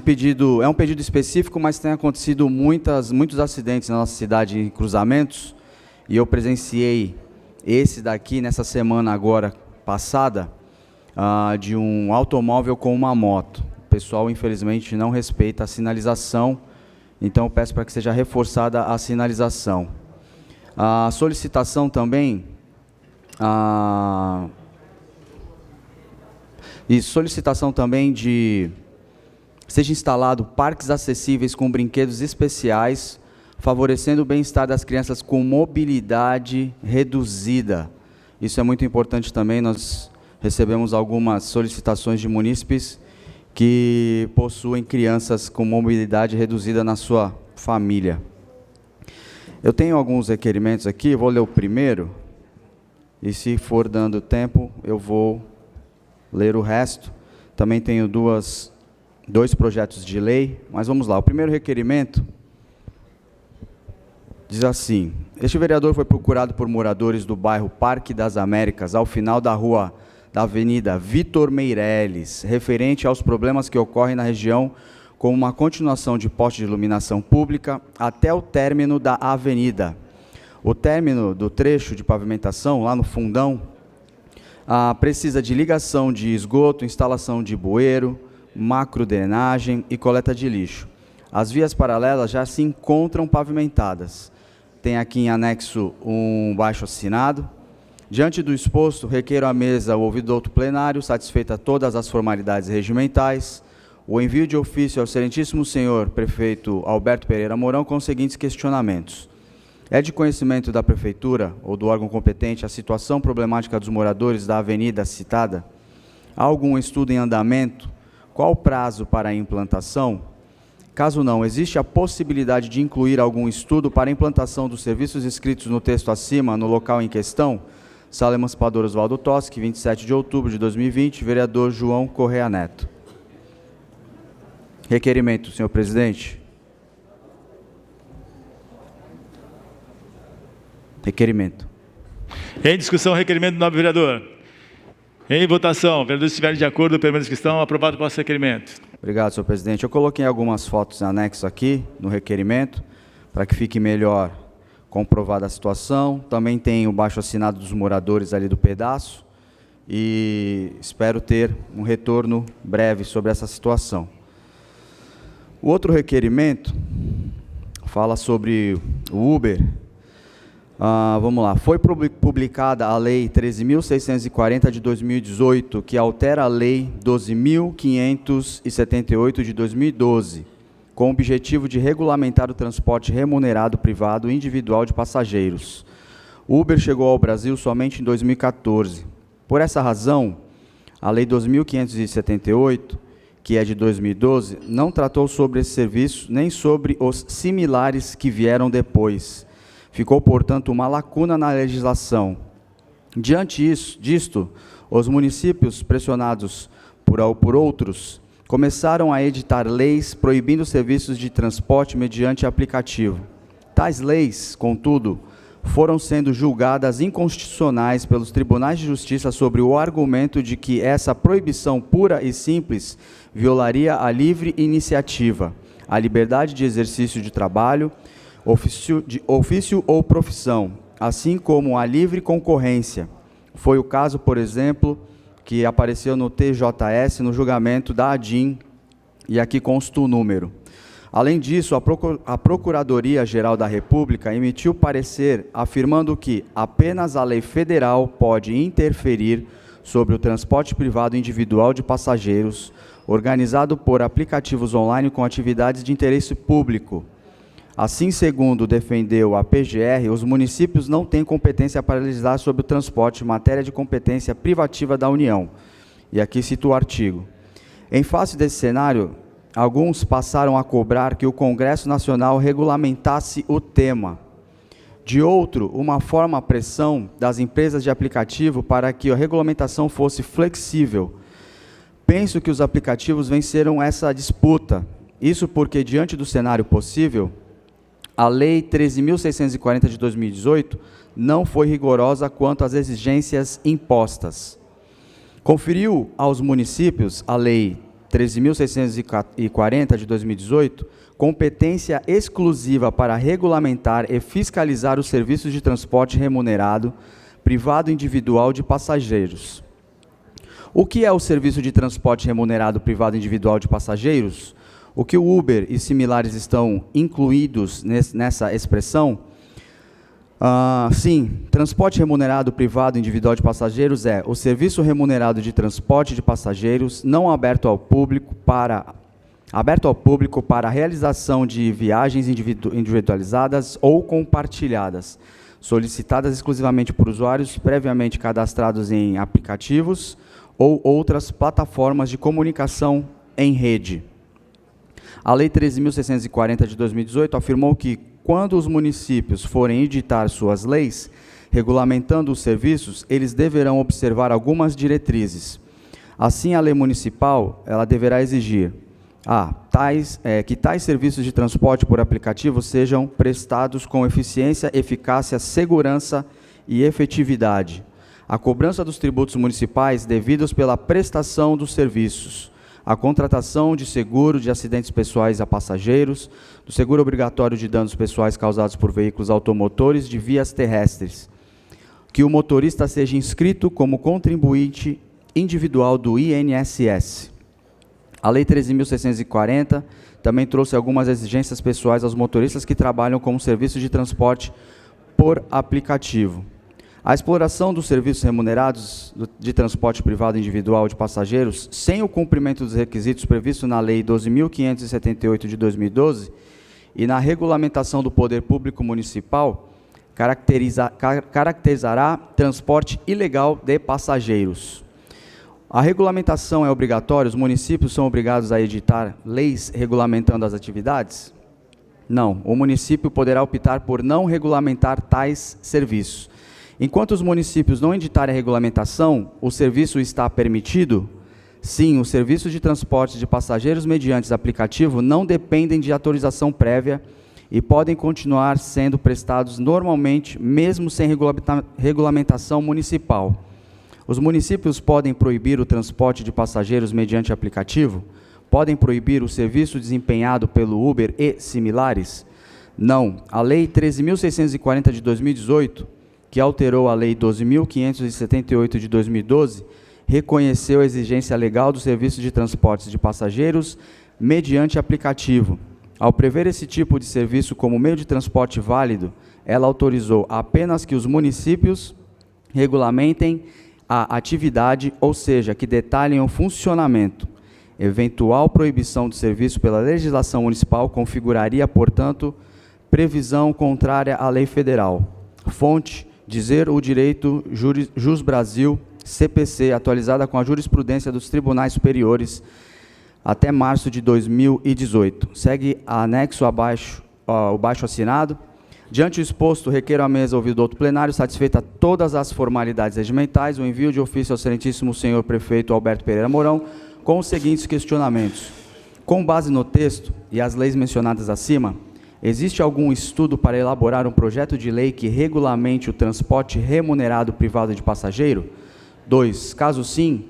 pedido, é um pedido específico, mas tem acontecido muitos acidentes na nossa cidade em cruzamentos, e eu presenciei esse daqui nessa semana agora passada, de um automóvel com uma moto. O pessoal, infelizmente, não respeita a sinalização, então eu peço para que seja reforçada a sinalização. A solicitação também, de seja instalado parques acessíveis com brinquedos especiais, favorecendo o bem-estar das crianças com mobilidade reduzida. Isso é muito importante também. Nós recebemos algumas solicitações de munícipes que possuem crianças com mobilidade reduzida na sua família. Eu tenho alguns requerimentos aqui, vou ler o primeiro, e se for dando tempo, eu vou ler o resto. Também tenho dois projetos de lei, mas vamos lá. O primeiro requerimento diz assim: este vereador foi procurado por moradores do bairro Parque das Américas, ao final da Avenida Vitor Meireles, referente aos problemas que ocorrem na região, com uma continuação de poste de iluminação pública até o término da avenida. O término do trecho de pavimentação, lá no fundão, precisa de ligação de esgoto, instalação de bueiro, macrodrenagem e coleta de lixo. As vias paralelas já se encontram pavimentadas. Tem aqui em anexo um baixo-assinado. Diante do exposto, requeiro à mesa o ouvido do outro plenário, satisfeita todas as formalidades regimentais, o envio de ofício ao excelentíssimo senhor prefeito Alberto Pereira Mourão com os seguintes questionamentos. É de conhecimento da prefeitura ou do órgão competente a situação problemática dos moradores da avenida citada? Há algum estudo em andamento? Qual o prazo para a implantação? Caso não, existe a possibilidade de incluir algum estudo para a implantação dos serviços escritos no texto acima, no local em questão? Sala Emancipadora Oswaldo Toschi, 27 de outubro de 2020, vereador João Correia Neto. Requerimento, senhor presidente. Requerimento. Em discussão, requerimento do nobre vereador. Em votação, vereadores estiverem de acordo, permanece que estão, aprovado o vosso requerimento. Obrigado, senhor presidente. Eu coloquei algumas fotos em anexo aqui no requerimento, para que fique melhor comprovada a situação. Também tem o baixo-assinado dos moradores ali do pedaço, e espero ter um retorno breve sobre essa situação. O outro requerimento fala sobre o Uber. Vamos lá. Foi publicada a Lei 13.640 de 2018, que altera a Lei 12.578 de 2012, com o objetivo de regulamentar o transporte remunerado privado individual de passageiros. O Uber chegou ao Brasil somente em 2014. Por essa razão, a Lei 2.578, que é de 2012, não tratou sobre esse serviço, nem sobre os similares que vieram depois. Ficou, portanto, uma lacuna na legislação. Diante disto, os municípios, pressionados por outros, começaram a editar leis proibindo serviços de transporte mediante aplicativo. Tais leis, contudo, foram sendo julgadas inconstitucionais pelos tribunais de justiça sobre o argumento de que essa proibição pura e simples violaria a livre iniciativa, a liberdade de exercício de trabalho, ofício ou profissão, assim como a livre concorrência. Foi o caso, por exemplo, que apareceu no TJS no julgamento da ADIM, e aqui consta o número. Além disso, a Procuradoria-Geral da República emitiu parecer afirmando que apenas a lei federal pode interferir sobre o transporte privado individual de passageiros, organizado por aplicativos online com atividades de interesse público. Assim, segundo defendeu a PGR, os municípios não têm competência para legislar sobre o transporte, matéria de competência privativa da União. E aqui cito o artigo. Em face desse cenário, alguns passaram a cobrar que o Congresso Nacional regulamentasse o tema. De outro, uma forma a pressão das empresas de aplicativo para que a regulamentação fosse flexível. Penso que os aplicativos venceram essa disputa. Isso porque, diante do cenário possível, a Lei 13.640 de 2018 não foi rigorosa quanto às exigências impostas. Conferiu aos municípios a Lei 13.640 de 2018 competência exclusiva para regulamentar e fiscalizar os serviços de transporte remunerado privado individual de passageiros. O que é o serviço de transporte remunerado privado individual de passageiros? O que o Uber e similares estão incluídos nessa expressão? Sim, transporte remunerado privado individual de passageiros é o serviço remunerado de transporte de passageiros não aberto ao público para a realização de viagens individualizadas ou compartilhadas, solicitadas exclusivamente por usuários previamente cadastrados em aplicativos ou outras plataformas de comunicação em rede. A Lei 13.640 de 2018 afirmou que, quando os municípios forem editar suas leis, regulamentando os serviços, eles deverão observar algumas diretrizes. Assim, a lei municipal ela deverá exigir que tais serviços de transporte por aplicativo sejam prestados com eficiência, eficácia, segurança e efetividade. A cobrança dos tributos municipais devidos pela prestação dos serviços, a contratação de seguro de acidentes pessoais a passageiros, do seguro obrigatório de danos pessoais causados por veículos automotores de vias terrestres, que o motorista seja inscrito como contribuinte individual do INSS. A Lei 13.640 também trouxe algumas exigências pessoais aos motoristas que trabalham como serviço de transporte por aplicativo. A exploração dos serviços remunerados de transporte privado individual de passageiros, sem o cumprimento dos requisitos previstos na Lei 12.578 de 2012 e na regulamentação do Poder Público Municipal, caracterizará transporte ilegal de passageiros. A regulamentação é obrigatória? Os municípios são obrigados a editar leis regulamentando as atividades? Não. O município poderá optar por não regulamentar tais serviços. Enquanto os municípios não editarem a regulamentação, o serviço está permitido? Sim, os serviços de transporte de passageiros mediante aplicativo não dependem de autorização prévia e podem continuar sendo prestados normalmente, mesmo sem regulamentação municipal. Os municípios podem proibir o transporte de passageiros mediante aplicativo? Podem proibir o serviço desempenhado pelo Uber e similares? Não. A Lei 13.640 de 2018, que alterou a Lei 12.578 de 2012, reconheceu a exigência legal do serviço de transportes de passageiros mediante aplicativo. Ao prever esse tipo de serviço como meio de transporte válido, ela autorizou apenas que os municípios regulamentem a atividade, ou seja, que detalhem o funcionamento. Eventual proibição do serviço pela legislação municipal configuraria, portanto, previsão contrária à lei federal. Fonte: Dizer o Direito, Jus Brasil, CPC, atualizada com a jurisprudência dos tribunais superiores até março de 2018. Segue anexo abaixo, o baixo assinado. Diante do exposto, requeiro à mesa ouvir do outro plenário, satisfeita todas as formalidades regimentais, o envio de ofício ao excelentíssimo senhor prefeito Alberto Pereira Mourão, com os seguintes questionamentos. Com base no texto e as leis mencionadas acima, existe algum estudo para elaborar um projeto de lei que regulamente o transporte remunerado privado de passageiro? 2. Caso sim,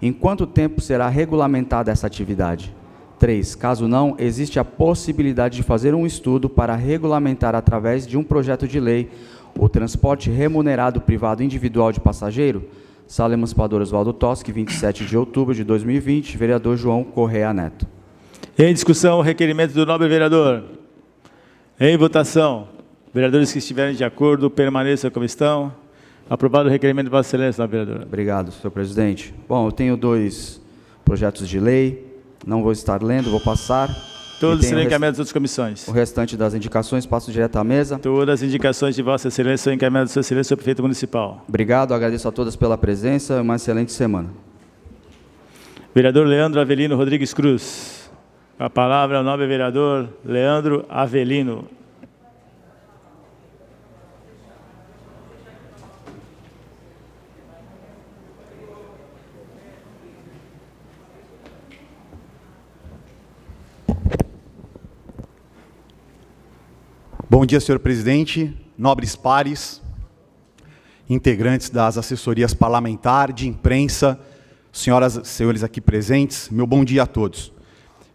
em quanto tempo será regulamentada essa atividade? 3. Caso não, existe a possibilidade de fazer um estudo para regulamentar através de um projeto de lei o transporte remunerado privado individual de passageiro? Sala Emancipadora Oswaldo Toschi, 27 de outubro de 2020, vereador João Correia Neto. Em discussão, o requerimento do nobre vereador. Em votação, vereadores que estiverem de acordo, permaneçam como estão. Aprovado o requerimento de Vossa Excelência, nobre vereador. Obrigado, senhor presidente. Bom, eu tenho 2 projetos de lei. Não vou estar lendo, vou passar. Todos E tem serão o encaminhados às outras comissões. O restante das indicações passo direto à mesa. Todas as indicações de Vossa Excelência são encaminhadas à Sua Excelência, senhor Prefeito Municipal. Obrigado, agradeço a todos pela presença. Uma excelente semana. Vereador Leandro Avelino Rodrigues Cruz. A palavra ao nobre vereador Leandro Avelino. Bom dia, senhor presidente, nobres pares, integrantes das assessorias parlamentar, de imprensa, senhoras e senhores aqui presentes, meu bom dia a todos.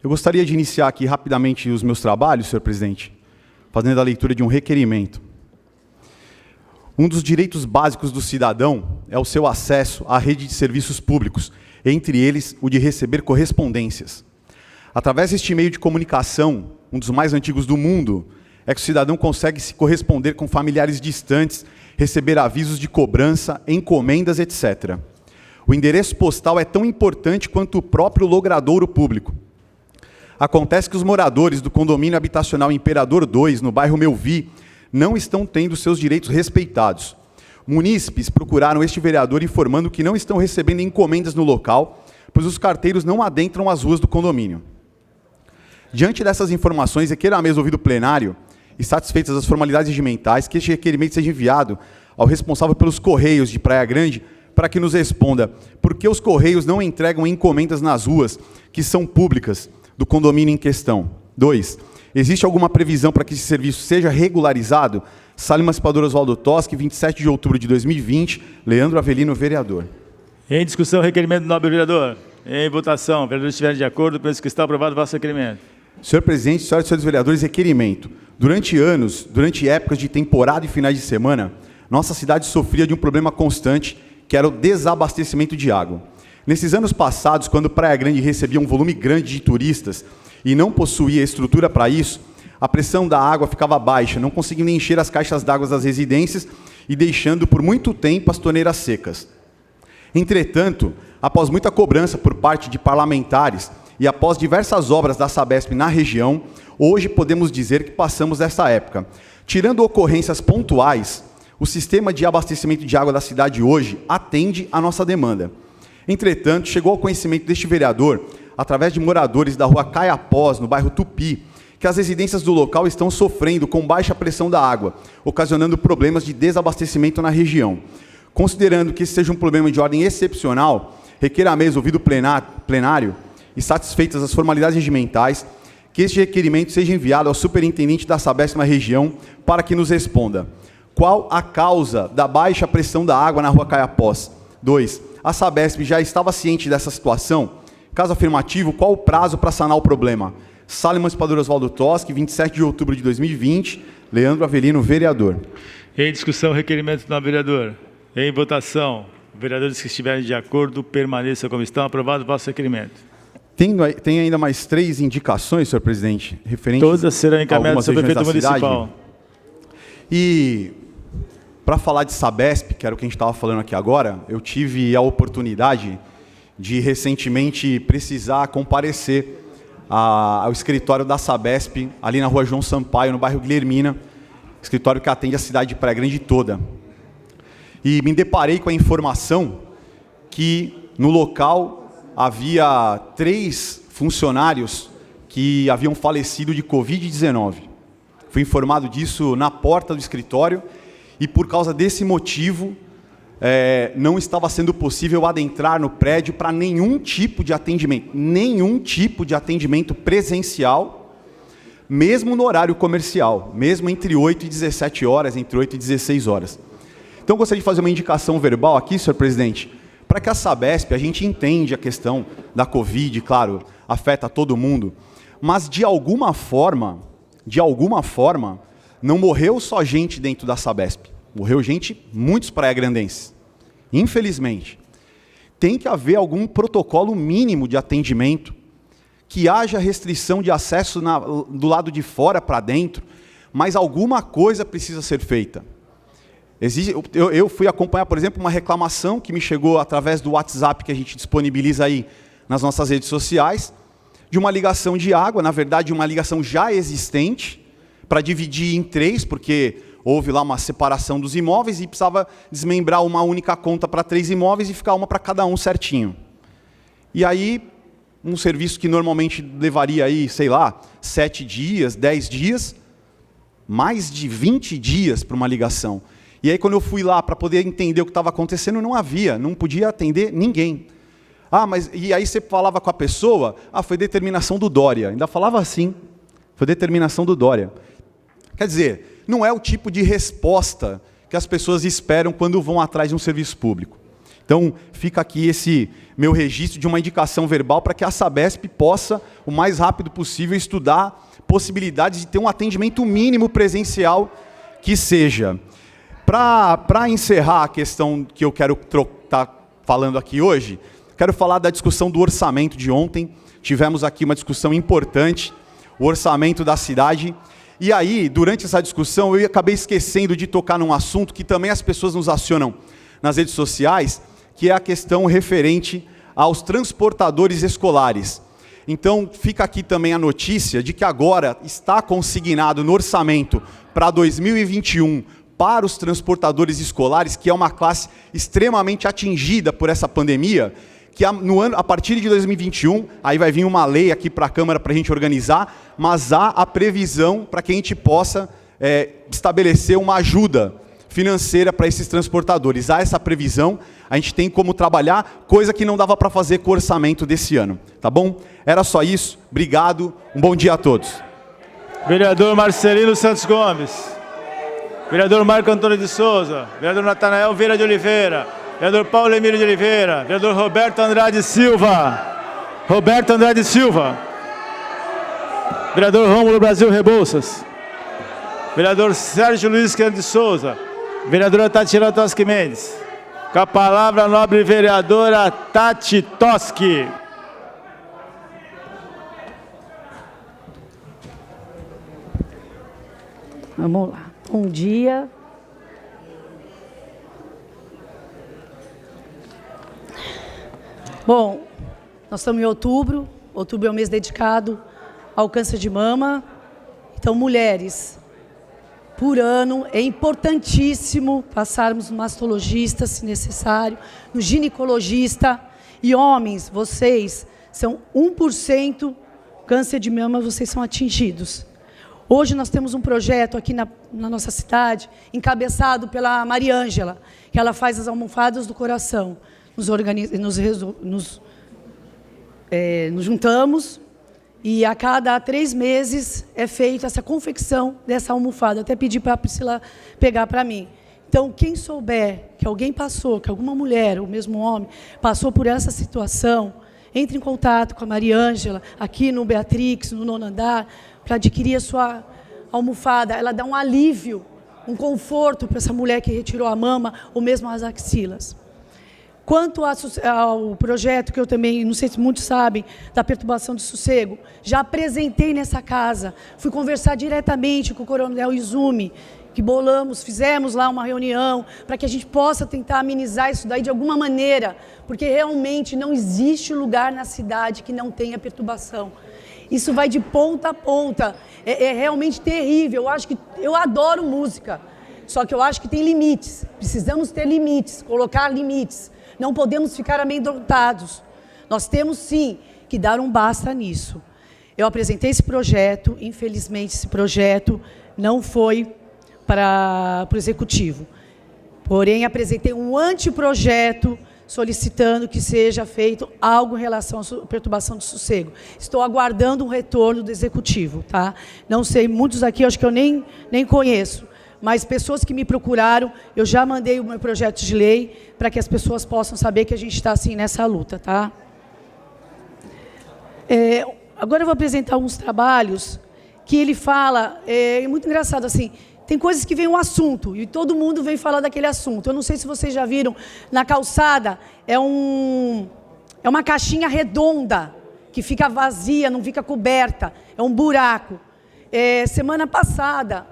Eu gostaria de iniciar aqui rapidamente os meus trabalhos, senhor presidente, fazendo a leitura de um requerimento. Um dos direitos básicos do cidadão é o seu acesso à rede de serviços públicos, entre eles o de receber correspondências. Através deste meio de comunicação, um dos mais antigos do mundo, é que o cidadão consegue se corresponder com familiares distantes, receber avisos de cobrança, encomendas, etc. O endereço postal é tão importante quanto o próprio logradouro público. Acontece que os moradores do condomínio habitacional Imperador 2, no bairro Melvi, não estão tendo seus direitos respeitados. Munícipes procuraram este vereador informando que não estão recebendo encomendas no local, pois os carteiros não adentram as ruas do condomínio. Diante dessas informações, requer à mesa ouvido plenário e satisfeitas as formalidades regimentais, que este requerimento seja enviado ao responsável pelos Correios de Praia Grande para que nos responda por que os Correios não entregam encomendas nas ruas que são públicas do condomínio em questão. 2. Existe alguma previsão para que esse serviço seja regularizado? Sala Emancipadora Oswaldo Toschi, 27 de outubro de 2020, Leandro Avelino, vereador. Em discussão, requerimento do nobre vereador. Em votação, vereadores estiverem de acordo, penso que está aprovado o vosso requerimento. Senhor presidente, senhoras e senhores vereadores, requerimento. Durante épocas de temporada e finais de semana, nossa cidade sofria de um problema constante, que era o desabastecimento de água. Nesses anos passados, quando Praia Grande recebia um volume grande de turistas e não possuía estrutura para isso, a pressão da água ficava baixa, não conseguiam encher as caixas d'água das residências e deixando por muito tempo as torneiras secas. Entretanto, após muita cobrança por parte de parlamentares e após diversas obras da Sabesp na região, hoje podemos dizer que passamos desta época. Tirando ocorrências pontuais, o sistema de abastecimento de água da cidade hoje atende à nossa demanda. Entretanto, chegou ao conhecimento deste vereador, através de moradores da rua Caiapós, no bairro Tupi, que as residências do local estão sofrendo com baixa pressão da água, ocasionando problemas de desabastecimento na região. Considerando que esse seja um problema de ordem excepcional, requer à mesa ouvido plenário e satisfeitas as formalidades regimentais, que este requerimento seja enviado ao superintendente da Sabesp na região para que nos responda. Qual a causa da baixa pressão da água na rua Caiapós? 2. A Sabesp já estava ciente dessa situação? Caso afirmativo, qual o prazo para sanar o problema? Sala Emancipadora Oswaldo Toschi, 27 de outubro de 2020, Leandro Avelino, vereador. Em discussão, requerimento do nobre vereador. Em votação, vereadores que estiverem de acordo, permaneçam como estão. Aprovado o vosso requerimento. Tem ainda mais 3 indicações, senhor presidente, referentes todas serão encaminhadas ao prefeito municipal. E, para falar de Sabesp, que era o que a gente estava falando aqui agora, eu tive a oportunidade de recentemente precisar comparecer ao escritório da Sabesp, ali na rua João Sampaio, no bairro Guilhermina, escritório que atende a cidade de Praia Grande toda. E me deparei com a informação que no local havia 3 funcionários que haviam falecido de Covid-19. Fui informado disso na porta do escritório e, por causa desse motivo, não estava sendo possível adentrar no prédio para nenhum tipo de atendimento presencial, mesmo no horário comercial, mesmo entre 8 e 17 horas, entre 8 e 16 horas. Então, eu gostaria de fazer uma indicação verbal aqui, senhor presidente, para que a Sabesp, a gente entende a questão da Covid, claro, afeta todo mundo, mas de alguma forma, não morreu só gente dentro da Sabesp, morreu gente, muitos praia-grandenses, infelizmente. Tem que haver algum protocolo mínimo de atendimento, que haja restrição de acesso do lado de fora para dentro, mas alguma coisa precisa ser feita. Eu fui acompanhar, por exemplo, uma reclamação que me chegou através do WhatsApp que a gente disponibiliza aí nas nossas redes sociais, de uma ligação de água, na verdade uma ligação já existente, para dividir em 3, porque houve lá uma separação dos imóveis e precisava desmembrar uma única conta para 3 imóveis e ficar uma para cada um certinho. E aí, um serviço que normalmente levaria aí, sei lá, 7 dias, 10 dias, mais de 20 dias para uma ligação. E aí, quando eu fui lá para poder entender o que estava acontecendo, não podia atender ninguém. E aí você falava com a pessoa, foi determinação do Dória. Ainda falava assim, foi determinação do Dória. Quer dizer, não é o tipo de resposta que as pessoas esperam quando vão atrás de um serviço público. Então, fica aqui esse meu registro de uma indicação verbal para que a Sabesp possa, o mais rápido possível, estudar possibilidades de ter um atendimento mínimo presencial que seja. Para encerrar a questão que eu quero estar falando aqui hoje, quero falar da discussão do orçamento de ontem. Tivemos aqui uma discussão importante, o orçamento da cidade. E aí, durante essa discussão, eu acabei esquecendo de tocar num assunto que também as pessoas nos acionam nas redes sociais, que é a questão referente aos transportadores escolares. Então, fica aqui também a notícia de que agora está consignado no orçamento para 2021 para os transportadores escolares, que é uma classe extremamente atingida por essa pandemia, que a partir de 2021, aí vai vir uma lei aqui para a Câmara para a gente organizar, mas há a previsão para que a gente possa estabelecer uma ajuda financeira para esses transportadores. Há essa previsão, a gente tem como trabalhar, coisa que não dava para fazer com o orçamento desse ano. Tá bom? Era só isso. Obrigado. Um bom dia a todos. Vereador Marcelino Santos Gomes. Vereador Marco Antônio de Souza. Vereador Natanael Vieira de Oliveira. Vereador Paulo Emílio de Oliveira. Vereador Roberto Andrade Silva. Roberto Andrade Silva. Vereador Rômulo Brasil Rebouças. Vereador Sérgio Luiz Queiro de Souza. Vereadora Tatiana Toschi Mendes. Com a palavra, a nobre vereadora Tati Toschi. Vamos lá. Bom dia. Bom, nós estamos em outubro. Outubro é um mês dedicado ao câncer de mama. Então, mulheres, por ano, é importantíssimo passarmos no mastologista, se necessário, no ginecologista. E homens, vocês são 1% câncer de mama, vocês são atingidos. Hoje nós temos um projeto aqui na nossa cidade, encabeçado pela Mariângela, que ela faz as almofadas do coração. Nos juntamos e a cada 3 meses é feita essa confecção dessa almofada. Até pedi para a Priscila pegar para mim. Então, quem souber que alguém passou, que alguma mulher, ou mesmo homem, passou por essa situação, entre em contato com a Mariângela, aqui no Beatrix, no 9º andar, para adquirir a sua almofada. Ela dá um alívio, um conforto para essa mulher que retirou a mama, ou mesmo as axilas. Quanto ao projeto, que eu também, não sei se muitos sabem, da perturbação de sossego, já apresentei nessa casa, fui conversar diretamente com o Coronel Izumi, que fizemos lá uma reunião, para que a gente possa tentar amenizar isso daí de alguma maneira, porque realmente não existe lugar na cidade que não tenha perturbação. Isso vai de ponta a ponta, é realmente terrível. Eu adoro música, só que eu acho que tem limites, precisamos ter limites, colocar limites. Não podemos ficar amedrontados. Nós temos, sim, que dar um basta nisso. Eu apresentei esse projeto, infelizmente esse projeto não foi para o Executivo. Porém, apresentei um anteprojeto solicitando que seja feito algo em relação à perturbação do sossego. Estou aguardando um retorno do Executivo, tá? Não sei, muitos aqui acho que eu nem conheço. Mas pessoas que me procuraram, eu já mandei o meu projeto de lei para que as pessoas possam saber que a gente está assim nessa luta, tá? Agora eu vou apresentar alguns trabalhos que ele fala, é muito engraçado assim, tem coisas que vem um assunto e todo mundo vem falar daquele assunto. Eu não sei se vocês já viram, na calçada é uma caixinha redonda que fica vazia, não fica coberta, é um buraco. Semana passada,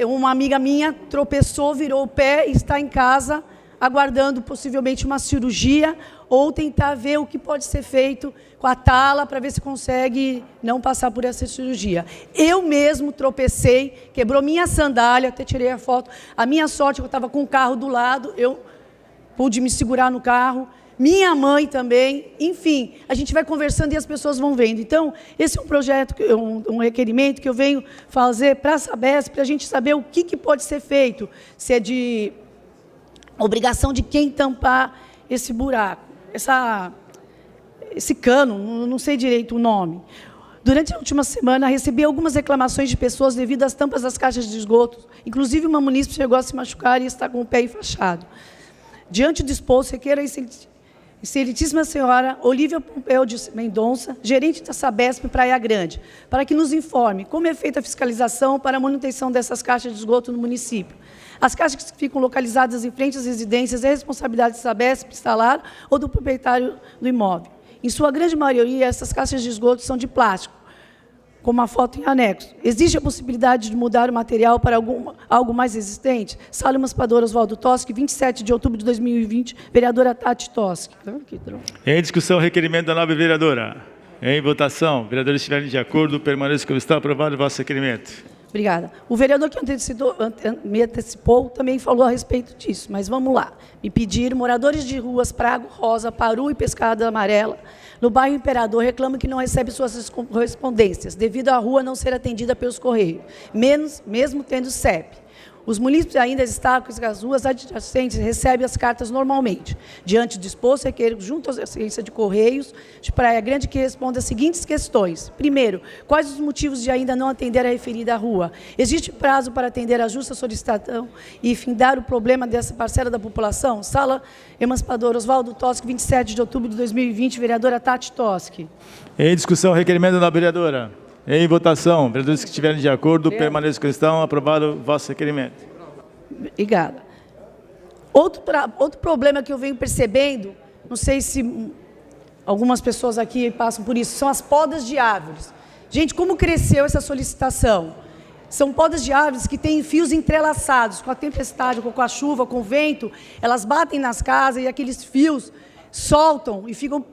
uma amiga minha tropeçou, virou o pé e está em casa aguardando possivelmente uma cirurgia ou tentar ver o que pode ser feito com a tala para ver se consegue não passar por essa cirurgia. Eu mesmo tropecei, quebrou minha sandália, até tirei a foto. A minha sorte, eu estava com o carro do lado, eu pude me segurar no carro. Minha mãe também, enfim, a gente vai conversando e as pessoas vão vendo. Então, esse é um projeto, um requerimento que eu venho fazer para a Sabesp, para a gente saber o que pode ser feito, se é de obrigação de quem tampar esse buraco, esse cano, não sei direito o nome. Durante a última semana, recebi algumas reclamações de pessoas devido às tampas das caixas de esgoto. Inclusive, uma munícipe chegou a se machucar e está com o pé enfaixado. Diante do exposto, requer a excelentíssima senhora Olívia Pompeu de Mendonça, gerente da Sabesp Praia Grande, para que nos informe como é feita a fiscalização para a manutenção dessas caixas de esgoto no município. As caixas que ficam localizadas em frente às residências é responsabilidade da Sabesp instalar ou do proprietário do imóvel. Em sua grande maioria, essas caixas de esgoto são de plástico, como a foto em anexo. Existe a possibilidade de mudar o material para algo mais resistente? Sala Emancipadora Oswaldo Toschi, 27 de outubro de 2020, vereadora Tati Toschi. Em discussão, requerimento da nobre vereadora. Em votação, vereadores estiverem de acordo, permaneça como está, aprovado o vosso requerimento. Obrigada. O vereador que me antecipou também falou a respeito disso, mas vamos lá. Me pediram, moradores de ruas Prago, Rosa, Paru e Pescada Amarela, no bairro Imperador, reclamam que não recebe suas correspondências, devido à rua não ser atendida pelos Correios, mesmo tendo CEP. Os munícipes ainda destacam que as ruas adjacentes recebem as cartas normalmente. Diante do exposto, requer junto à agência de Correios de Praia Grande que responda as seguintes questões. Primeiro, quais os motivos de ainda não atender a referida rua? Existe prazo para atender a justa solicitação e findar o problema dessa parcela da população? Sala Emancipadora Oswaldo Toschi, 27 de outubro de 2020, vereadora Tati Toschi. Em discussão, requerimento da vereadora. Em votação, vereadores que estiverem de acordo, permaneçam como estão, aprovado o vosso requerimento. Obrigada. Outro problema que eu venho percebendo, não sei se algumas pessoas aqui passam por isso, são as podas de árvores. Gente, como cresceu essa solicitação? São podas de árvores que têm fios entrelaçados, com a tempestade, com a chuva, com o vento, elas batem nas casas e aqueles fios soltam e ficam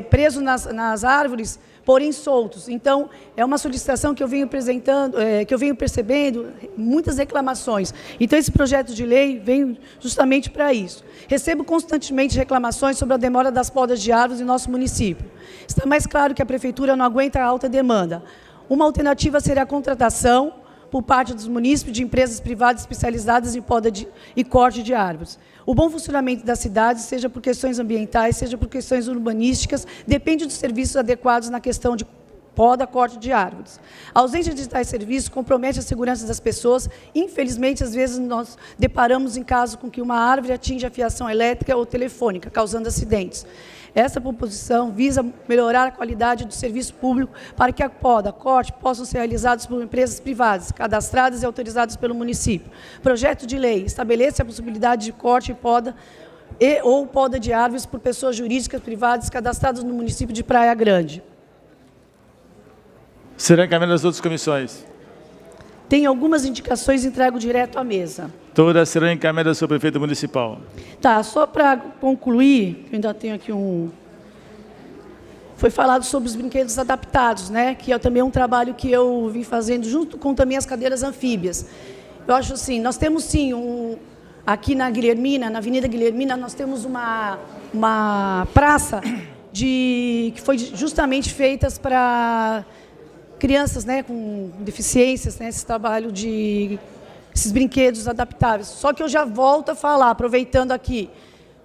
presos nas árvores, porém soltos. Então, é uma solicitação que eu venho apresentando, que eu venho percebendo muitas reclamações. Então, esse projeto de lei vem justamente para isso. Recebo constantemente reclamações sobre a demora das podas de árvores em nosso município. Está mais claro que a prefeitura não aguenta a alta demanda. Uma alternativa seria a contratação por parte dos munícipes de empresas privadas especializadas em poda e corte de árvores. O bom funcionamento das cidades, seja por questões ambientais, seja por questões urbanísticas, depende dos serviços adequados na questão de poda, corte de árvores. A ausência de tais serviços compromete a segurança das pessoas. Infelizmente, às vezes, nós deparamos em casos com que uma árvore atinge a fiação elétrica ou telefônica, causando acidentes. Essa proposição visa melhorar a qualidade do serviço público para que a poda, corte, possam ser realizados por empresas privadas, cadastradas e autorizadas pelo município. Projeto de lei estabelece a possibilidade de corte e poda ou poda de árvores por pessoas jurídicas privadas cadastradas no município de Praia Grande. Será encaminhado às outras comissões. Tem algumas indicações, entrego direto à mesa. Todas serão encaminhadas ao prefeito municipal. Tá, só para concluir, eu ainda tenho aqui Foi falado sobre os brinquedos adaptados, né? Que é também um trabalho que eu vim fazendo junto com também as cadeiras anfíbias. Eu acho assim, nós temos sim, aqui na Guilhermina, na Avenida Guilhermina, nós temos uma praça que foi justamente feitas para crianças, né, com deficiências, né, esse trabalho esses brinquedos adaptáveis. Só que eu já volto a falar, aproveitando aqui,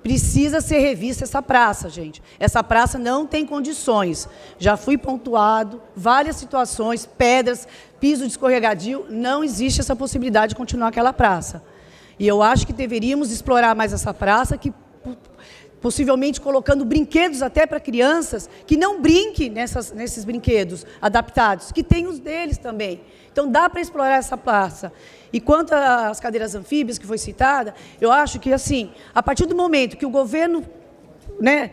precisa ser revista essa praça, gente. Essa praça não tem condições. Já fui pontuado, várias situações, pedras, piso de escorregadio, não existe essa possibilidade de continuar aquela praça. E eu acho que deveríamos explorar mais essa praça, possivelmente colocando brinquedos até para crianças que não brinquem nesses brinquedos adaptados, que tem os deles também. Então, dá para explorar essa praça. E quanto às cadeiras anfíbias, que foi citada, eu acho que, assim, a partir do momento que o governo, né,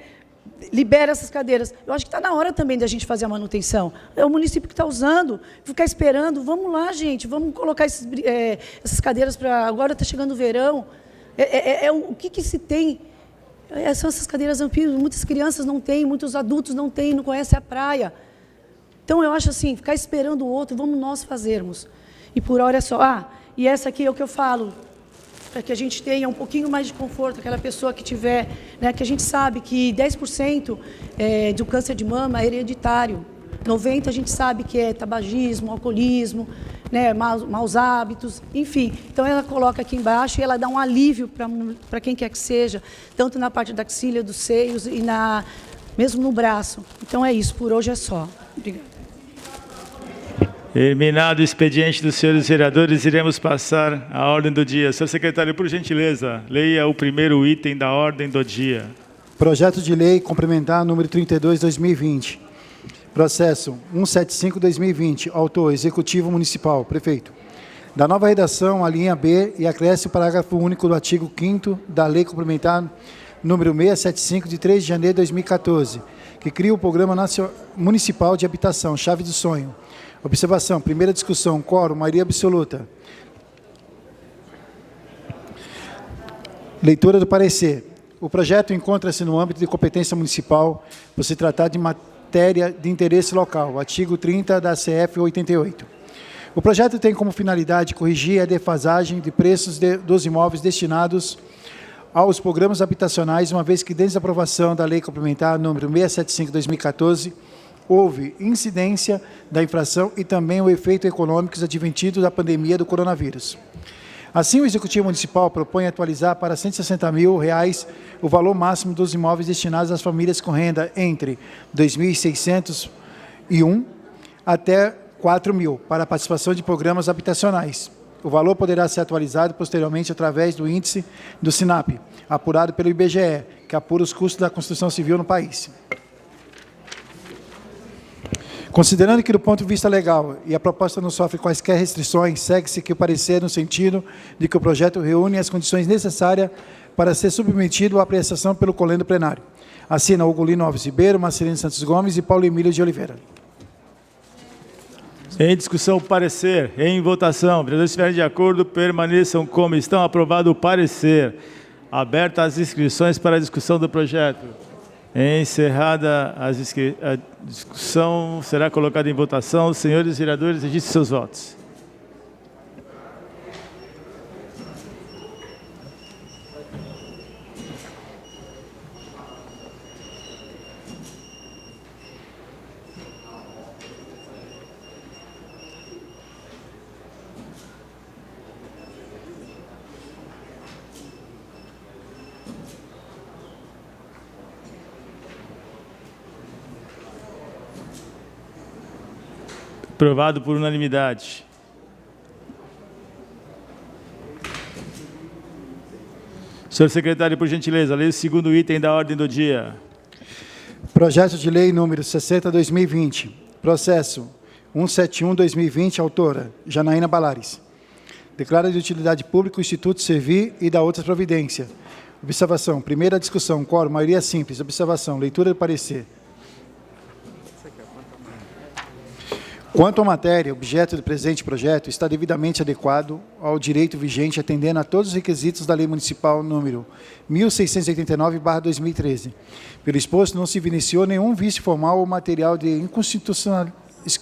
libera essas cadeiras, eu acho que está na hora também da gente fazer a manutenção. É o município que está usando, ficar esperando, vamos lá, gente, vamos colocar essas cadeiras para... Agora está chegando o verão, o que se tem... São essas cadeiras anfíbias, muitas crianças não têm, muitos adultos não têm, não conhecem a praia. Então, eu acho assim, ficar esperando o outro, vamos nós fazermos. E por hora é só, e essa aqui é o que eu falo, para que a gente tenha um pouquinho mais de conforto, aquela pessoa que tiver, né, que a gente sabe que 10% do câncer de mama é hereditário, 90% a gente sabe que é tabagismo, alcoolismo, né, maus hábitos, enfim. Então, ela coloca aqui embaixo e ela dá um alívio para quem quer que seja, tanto na parte da axila, dos seios e mesmo no braço. Então, é isso, por hoje é só. Obrigada. Terminado o expediente dos senhores vereadores, iremos passar à ordem do dia. Senhor secretário, por gentileza, leia o primeiro item da ordem do dia. Projeto de lei complementar número 32/2020. Processo 175/2020. Autor, Executivo Municipal. Prefeito. Da nova redação, a linha B e acresce o parágrafo único do artigo 5º da Lei Complementar número 675, de 3 de janeiro de 2014, que cria o Programa Municipal de Habitação, Chave do Sonho. Observação. Primeira discussão. Quórum. Maioria absoluta. Leitura do parecer. O projeto encontra-se no âmbito de competência municipal por se tratar de matéria de interesse local. Artigo 30 da CF 88. O projeto tem como finalidade corrigir a defasagem de preços dos imóveis destinados aos programas habitacionais, uma vez que desde a aprovação da Lei Complementar número 675/2014, houve incidência da inflação e também o efeito econômico adventido da pandemia do coronavírus. Assim, o Executivo Municipal propõe atualizar para R$ 160 mil o valor máximo dos imóveis destinados às famílias com renda entre R$ 2.601 até R$ 4.000 para a participação de programas habitacionais. O valor poderá ser atualizado posteriormente através do índice do SINAP, apurado pelo IBGE, que apura os custos da construção civil no país. Considerando que, do ponto de vista legal, e a proposta não sofre quaisquer restrições, segue-se que o parecer no sentido de que o projeto reúne as condições necessárias para ser submetido à apreciação pelo Colênio Plenário. Assina Ugolino Alves Ribeiro, Marcelino Santos Gomes e Paulo Emílio de Oliveira. Em discussão, parecer. Em votação. Vereadores, se estiverem de acordo, permaneçam como estão. Aprovado o parecer. Aberta as inscrições para a discussão do projeto. Encerrada a discussão, será colocada em votação. Senhores vereadores, registrem seus votos. Aprovado por unanimidade. Senhor secretário, por gentileza, leia o segundo item da ordem do dia. Projeto de lei número 60/2020. Processo 171/2020. Autora, Janaína Balares. Declara de utilidade pública o Instituto Servir e dá outras providências. Observação. Primeira discussão. Quórum. Maioria simples. Observação. Leitura do parecer. Quanto à matéria, objeto do presente projeto está devidamente adequado ao direito vigente, atendendo a todos os requisitos da Lei Municipal número 1689/2013. Pelo exposto, não se evidenciou nenhum vício formal ou material de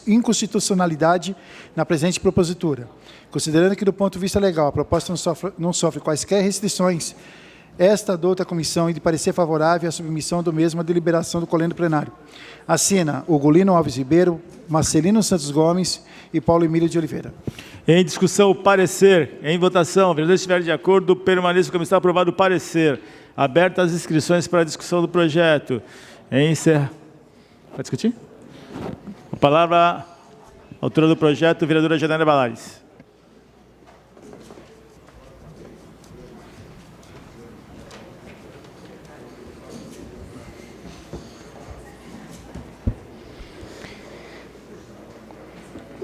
inconstitucionalidade na presente propositura. Considerando que, do ponto de vista legal, a proposta não sofre quaisquer restrições, esta adota a comissão e de parecer favorável à submissão do mesmo à deliberação do Colênio Plenário. Assina Ugolino Alves Ribeiro, Marcelino Santos Gomes e Paulo Emílio de Oliveira. Em discussão, o parecer. Em votação. Vereadores, se estiverem de acordo, permaneçam como está aprovado o parecer. Abertas as inscrições para a discussão do projeto. Vai discutir? A palavra, autora do projeto, vereadora Janaína Balares.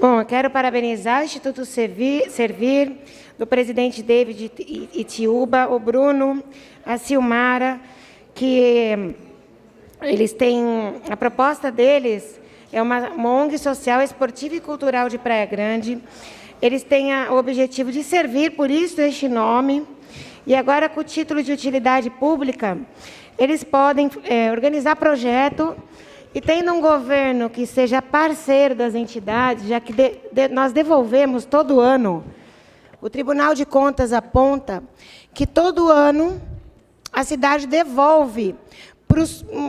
Bom, eu quero parabenizar o Instituto Servir, do presidente David Itiúba, o Bruno, a Silmara, que eles têm, a proposta deles é uma ONG social, esportiva e cultural de Praia Grande. Eles têm o objetivo de servir, por isso este nome. E agora, com o título de utilidade pública, eles podem organizar projeto e tendo um governo que seja parceiro das entidades, já que nós devolvemos todo ano, o Tribunal de Contas aponta que todo ano a cidade devolve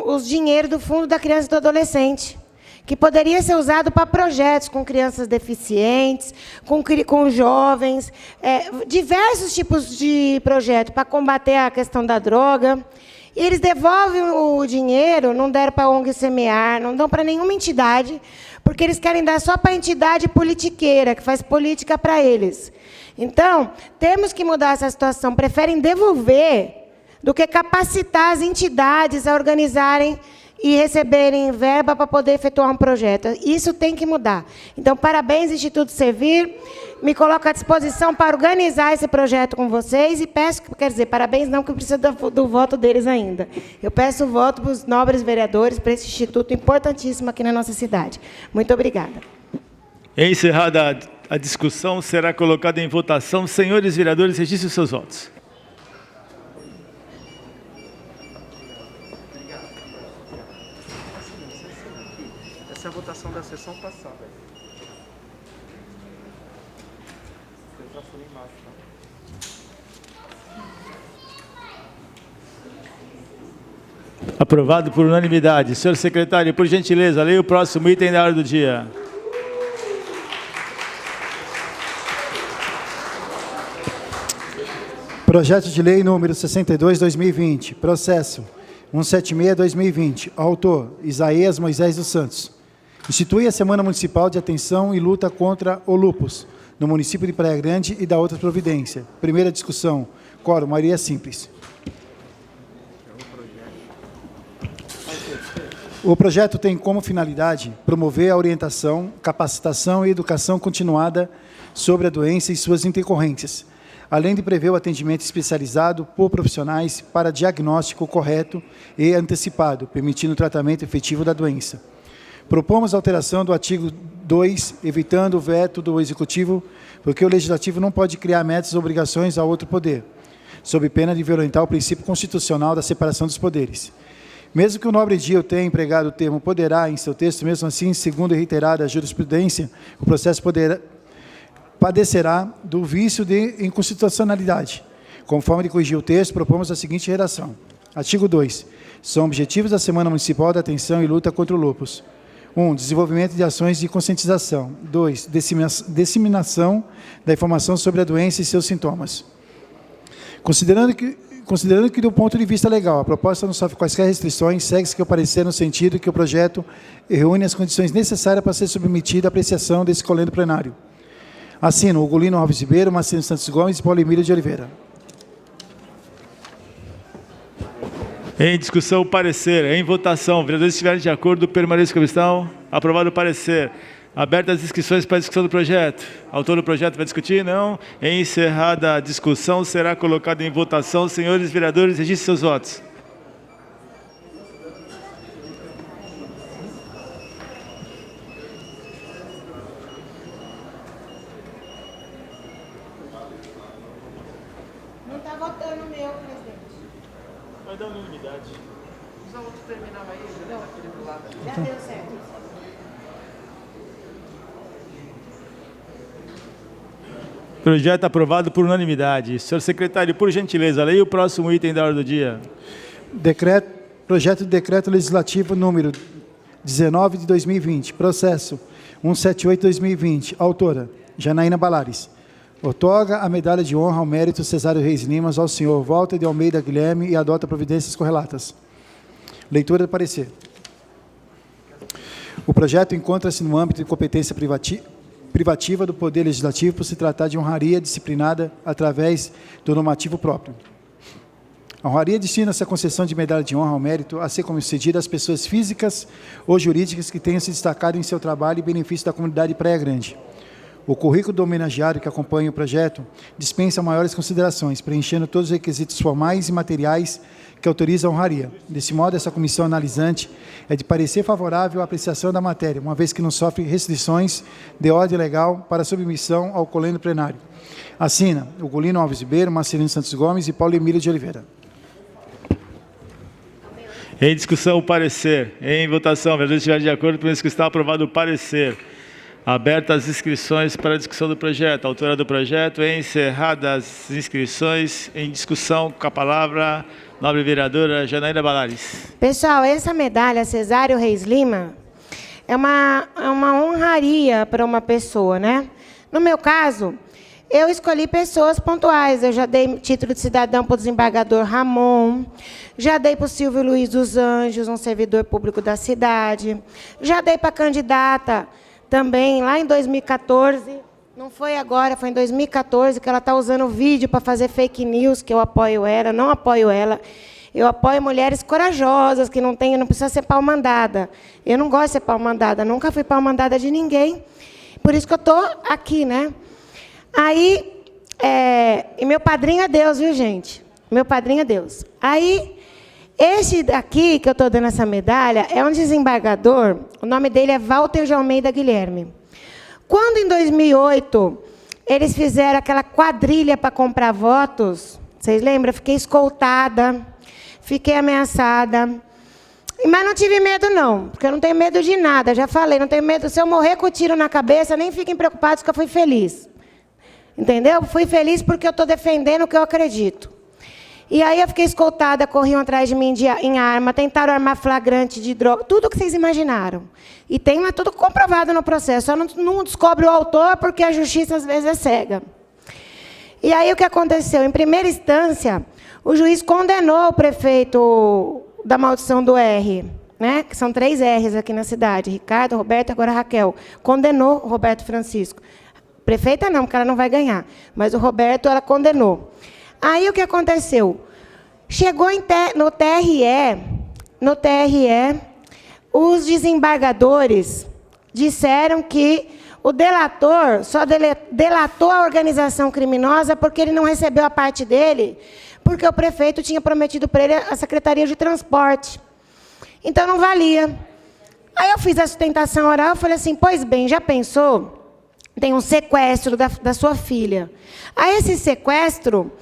os dinheiros do Fundo da Criança e do Adolescente, que poderia ser usado para projetos com crianças deficientes, com jovens, diversos tipos de projetos para combater a questão da droga. E eles devolvem o dinheiro, não deram para a ONG Semear, não dão para nenhuma entidade, porque eles querem dar só para a entidade politiqueira, que faz política para eles. Então, temos que mudar essa situação. Preferem devolver do que capacitar as entidades a organizarem e receberem verba para poder efetuar um projeto. Isso tem que mudar. Então, parabéns, Instituto Servir. Me coloco à disposição para organizar esse projeto com vocês e peço, quer dizer, parabéns não, que precisa do voto deles ainda. Eu peço o voto para os nobres vereadores, para esse instituto importantíssimo aqui na nossa cidade. Muito obrigada. Encerrada a discussão, será colocada em votação. Senhores vereadores, registrem os seus votos. Essa é a votação da sessão passada. Aprovado por unanimidade. Senhor secretário, por gentileza, leia o próximo item da ordem do dia. Projeto de lei número 62/2020, processo 176/2020, autor Isaías Moisés dos Santos. Institui a Semana Municipal de Atenção e Luta contra o Lúpus, no município de Praia Grande e da outra providência. Primeira discussão, quórum, maioria simples. O projeto tem como finalidade promover a orientação, capacitação e educação continuada sobre a doença e suas intercorrências, além de prever o atendimento especializado por profissionais para diagnóstico correto e antecipado, permitindo o tratamento efetivo da doença. Propomos a alteração do artigo 2, evitando o veto do Executivo, porque o Legislativo não pode criar metas ou obrigações a outro poder, sob pena de violentar o princípio constitucional da separação dos poderes. Mesmo que o nobre Dio tenha empregado o termo poderá em seu texto, mesmo assim, segundo reiterada a jurisprudência, o processo padecerá do vício de inconstitucionalidade. Conforme ele corrigiu o texto, propomos a seguinte redação. Artigo 2. São objetivos da Semana Municipal da Atenção e Luta contra o Lúpus. 1. Desenvolvimento de ações de conscientização. 2. Disseminação da informação sobre a doença e seus sintomas. Considerando que, do ponto de vista legal, a proposta não sofre quaisquer restrições, segue-se que o parecer no sentido que o projeto reúne as condições necessárias para ser submetido à apreciação desse colênio plenário. Assino Ugolino Alves Ribeiro, Marcelino Santos Gomes e Paulo Emílio de Oliveira. Em discussão, parecer. Em votação. Vereadores estiverem de acordo, permaneçam como estão. Aprovado o parecer. Abertas as inscrições para a discussão do projeto. Autor do projeto vai discutir? Não. Encerrada a discussão, será colocado em votação. Senhores vereadores, registrem seus votos. Não está votando o meu, presidente. Vai dar unanimidade. Os outros terminaram aí, já daquele do lado. Já deu certo. Projeto aprovado por unanimidade. Senhor secretário, por gentileza, leia o próximo item da ordem do dia. Projeto de decreto legislativo número 19 de 2020, processo 178/2020, autora Janaína Balares. Outorga a medalha de honra ao mérito Cesário Reis Limas ao senhor Walter de Almeida Guilherme e adota providências correlatas. Leitura do parecer. O projeto encontra-se no âmbito de competência privativa do Poder Legislativo por se tratar de honraria disciplinada através do normativo próprio. A honraria destina-se à concessão de medalha de honra ao mérito a ser concedida às pessoas físicas ou jurídicas que tenham se destacado em seu trabalho em benefício da comunidade de Praia Grande. O currículo do homenageário que acompanha o projeto dispensa maiores considerações, preenchendo todos os requisitos formais e materiais que autorizam a honraria. Desse modo, essa comissão analisante é de parecer favorável à apreciação da matéria, uma vez que não sofre restrições de ordem legal para submissão ao colênio plenário. Assina Ugolino Alves Ribeiro, Marcelino Santos Gomes e Paulo Emílio de Oliveira. Em discussão, o parecer. Em votação, vereadores estiverem de acordo, por isso que está aprovado o parecer. Abertas as inscrições para a discussão do projeto. Autora do projeto, encerradas as inscrições. Em discussão, com a palavra, nobre vereadora Janaína Balares. Pessoal, essa medalha Cesário Reis Lima é uma honraria para uma pessoa, né? No meu caso, eu escolhi pessoas pontuais. Eu já dei título de cidadão para o desembargador Ramon, já dei para o Silvio Luiz dos Anjos, um servidor público da cidade, já dei para a candidata também, lá em 2014, não foi agora, foi em 2014, que ela está usando vídeo para fazer fake news, que eu apoio ela, não apoio ela. Eu apoio mulheres corajosas, que não precisa ser pau-mandada. Eu não gosto de ser pau-mandada, nunca fui pau-mandada de ninguém. Por isso que eu estou aqui, né? Aí, e meu padrinho é Deus, viu, gente? Meu padrinho é Deus. Aí, esse daqui, que eu estou dando essa medalha, é um desembargador, o nome dele é Walter de Almeida Guilherme. Quando, em 2008, eles fizeram aquela quadrilha para comprar votos, vocês lembram? Eu fiquei escoltada, fiquei ameaçada. Mas não tive medo, não, porque eu não tenho medo de nada. Já falei, não tenho medo. Se eu morrer com o tiro na cabeça, nem fiquem preocupados que eu fui feliz. Entendeu? Fui feliz porque eu estou defendendo o que eu acredito. E aí eu fiquei escoltada, corriam atrás de mim em arma, tentaram armar flagrante de droga, tudo o que vocês imaginaram. E tem lá tudo comprovado no processo. Só não descobre o autor porque a justiça às vezes é cega. E aí o que aconteceu? Em primeira instância, o juiz condenou o prefeito da maldição do R, né? Que são 3 R's aqui na cidade, Ricardo, Roberto e agora Raquel. Condenou o Roberto Francisco. Prefeita não, porque ela não vai ganhar. Mas o Roberto, ela condenou. Aí o que aconteceu? Chegou no TRE, os desembargadores disseram que o delator só delatou a organização criminosa porque ele não recebeu a parte dele, porque o prefeito tinha prometido para ele a Secretaria de Transporte. Então não valia. Aí eu fiz a sustentação oral e falei assim, pois bem, já pensou? Tem um sequestro da sua filha. Aí esse sequestro,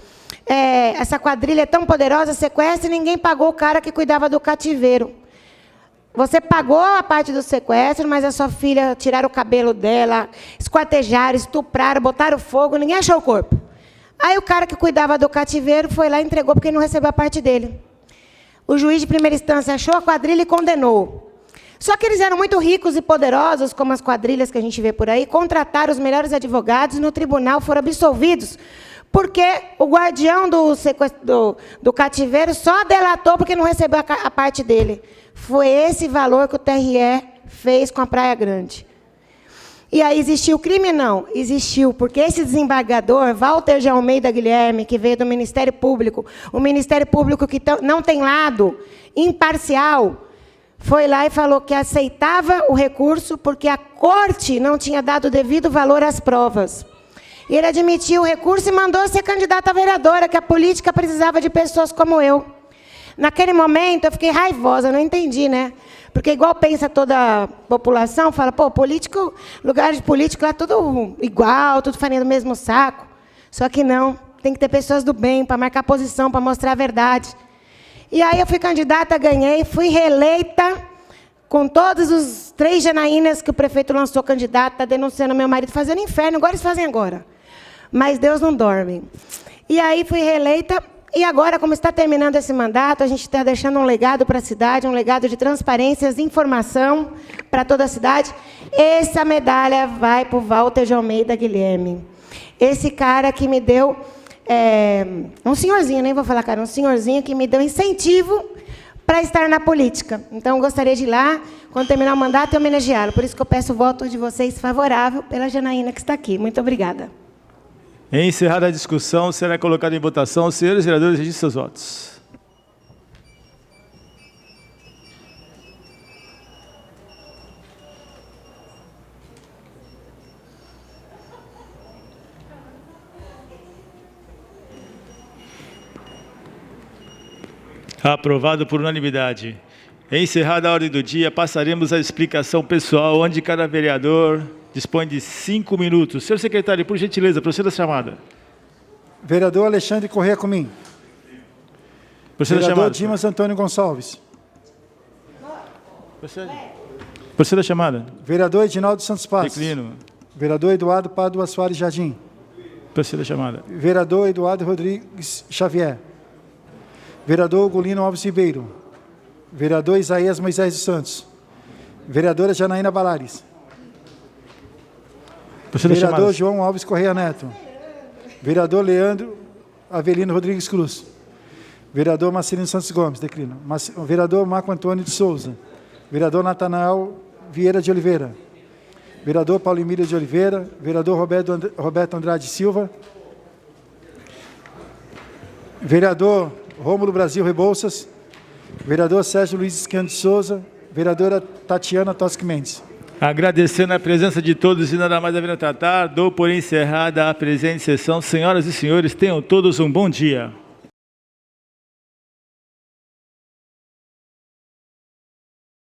essa quadrilha é tão poderosa, sequestra, e ninguém pagou o cara que cuidava do cativeiro. Você pagou a parte do sequestro, mas a sua filha, tiraram o cabelo dela, esquartejaram, estupraram, botaram fogo, ninguém achou o corpo. Aí o cara que cuidava do cativeiro foi lá e entregou porque ele não recebeu a parte dele. O juiz de primeira instância achou a quadrilha e condenou. Só que eles eram muito ricos e poderosos, como as quadrilhas que a gente vê por aí, contrataram os melhores advogados e no tribunal foram absolvidos, porque o guardião do cativeiro só delatou porque não recebeu a parte dele. Foi esse valor que o TRE fez com a Praia Grande. E aí existiu crime? Não. Existiu, porque esse desembargador, Walter de Almeida Guilherme, que veio do Ministério Público, o Ministério Público que não tem lado, imparcial, foi lá e falou que aceitava o recurso porque a corte não tinha dado devido valor às provas. E ele admitiu o recurso e mandou ser candidata a vereadora, que a política precisava de pessoas como eu. Naquele momento, eu fiquei raivosa, não entendi, né? Porque igual pensa toda a população, fala, pô, político, lugar de político lá tudo igual, tudo farinha do mesmo saco. Só que não, tem que ter pessoas do bem para marcar posição, para mostrar a verdade. E aí eu fui candidata, ganhei, fui reeleita com todos os 3 Janaínas que o prefeito lançou candidata, denunciando meu marido, fazendo inferno, igual eles fazem agora. Mas Deus não dorme. E aí fui reeleita, e agora, como está terminando esse mandato, a gente está deixando um legado para a cidade, um legado de transparência, de informação para toda a cidade. Essa medalha vai para o Walter de Almeida Guilherme. Esse cara que me deu, um senhorzinho, nem vou falar cara, um senhorzinho que me deu incentivo para estar na política. Então, eu gostaria de ir lá, quando terminar o mandato, e homenageá-lo. Por isso que eu peço o voto de vocês favorável pela Janaína que está aqui. Muito obrigada. Encerrada a discussão, será colocado em votação. Senhores vereadores, registrem seus votos. Aprovado por unanimidade. Encerrada a ordem do dia, passaremos à explicação pessoal, onde cada vereador dispõe de 5 minutos. Senhor secretário, por gentileza, proceda a chamada. Vereador Alexandre Corrêa Comim. Proceda a Vereador chamada. Dimas Antônio Gonçalves. Proceda a chamada. Vereador Edinaldo Santos Passos. Declino. Vereador Eduardo Pádua Soares Jardim. Proceda a chamada. Vereador Eduardo Rodrigues Xavier. Vereador Golino Alves Ribeiro. Vereador Isaías Moisés dos Santos. Vereadora Janaína Valares. Proceda a Vereador chamada. João Alves Correia Neto. Vereador Leandro Avelino Rodrigues Cruz. Vereador Marcelino Santos Gomes, declino. Vereador Marco Antônio de Souza. Vereador Natanael Vieira de Oliveira. Vereador Paulo Emílio de Oliveira. Vereador Roberto Andrade Silva. Vereador Rômulo Brasil Rebouças. Vereador Sérgio Luiz Escano de Souza. Vereadora Tatiana Toschi Mendes. Agradecendo a presença de todos e nada mais havendo a tratar, dou por encerrada a presente sessão. Senhoras e senhores, tenham todos um bom dia.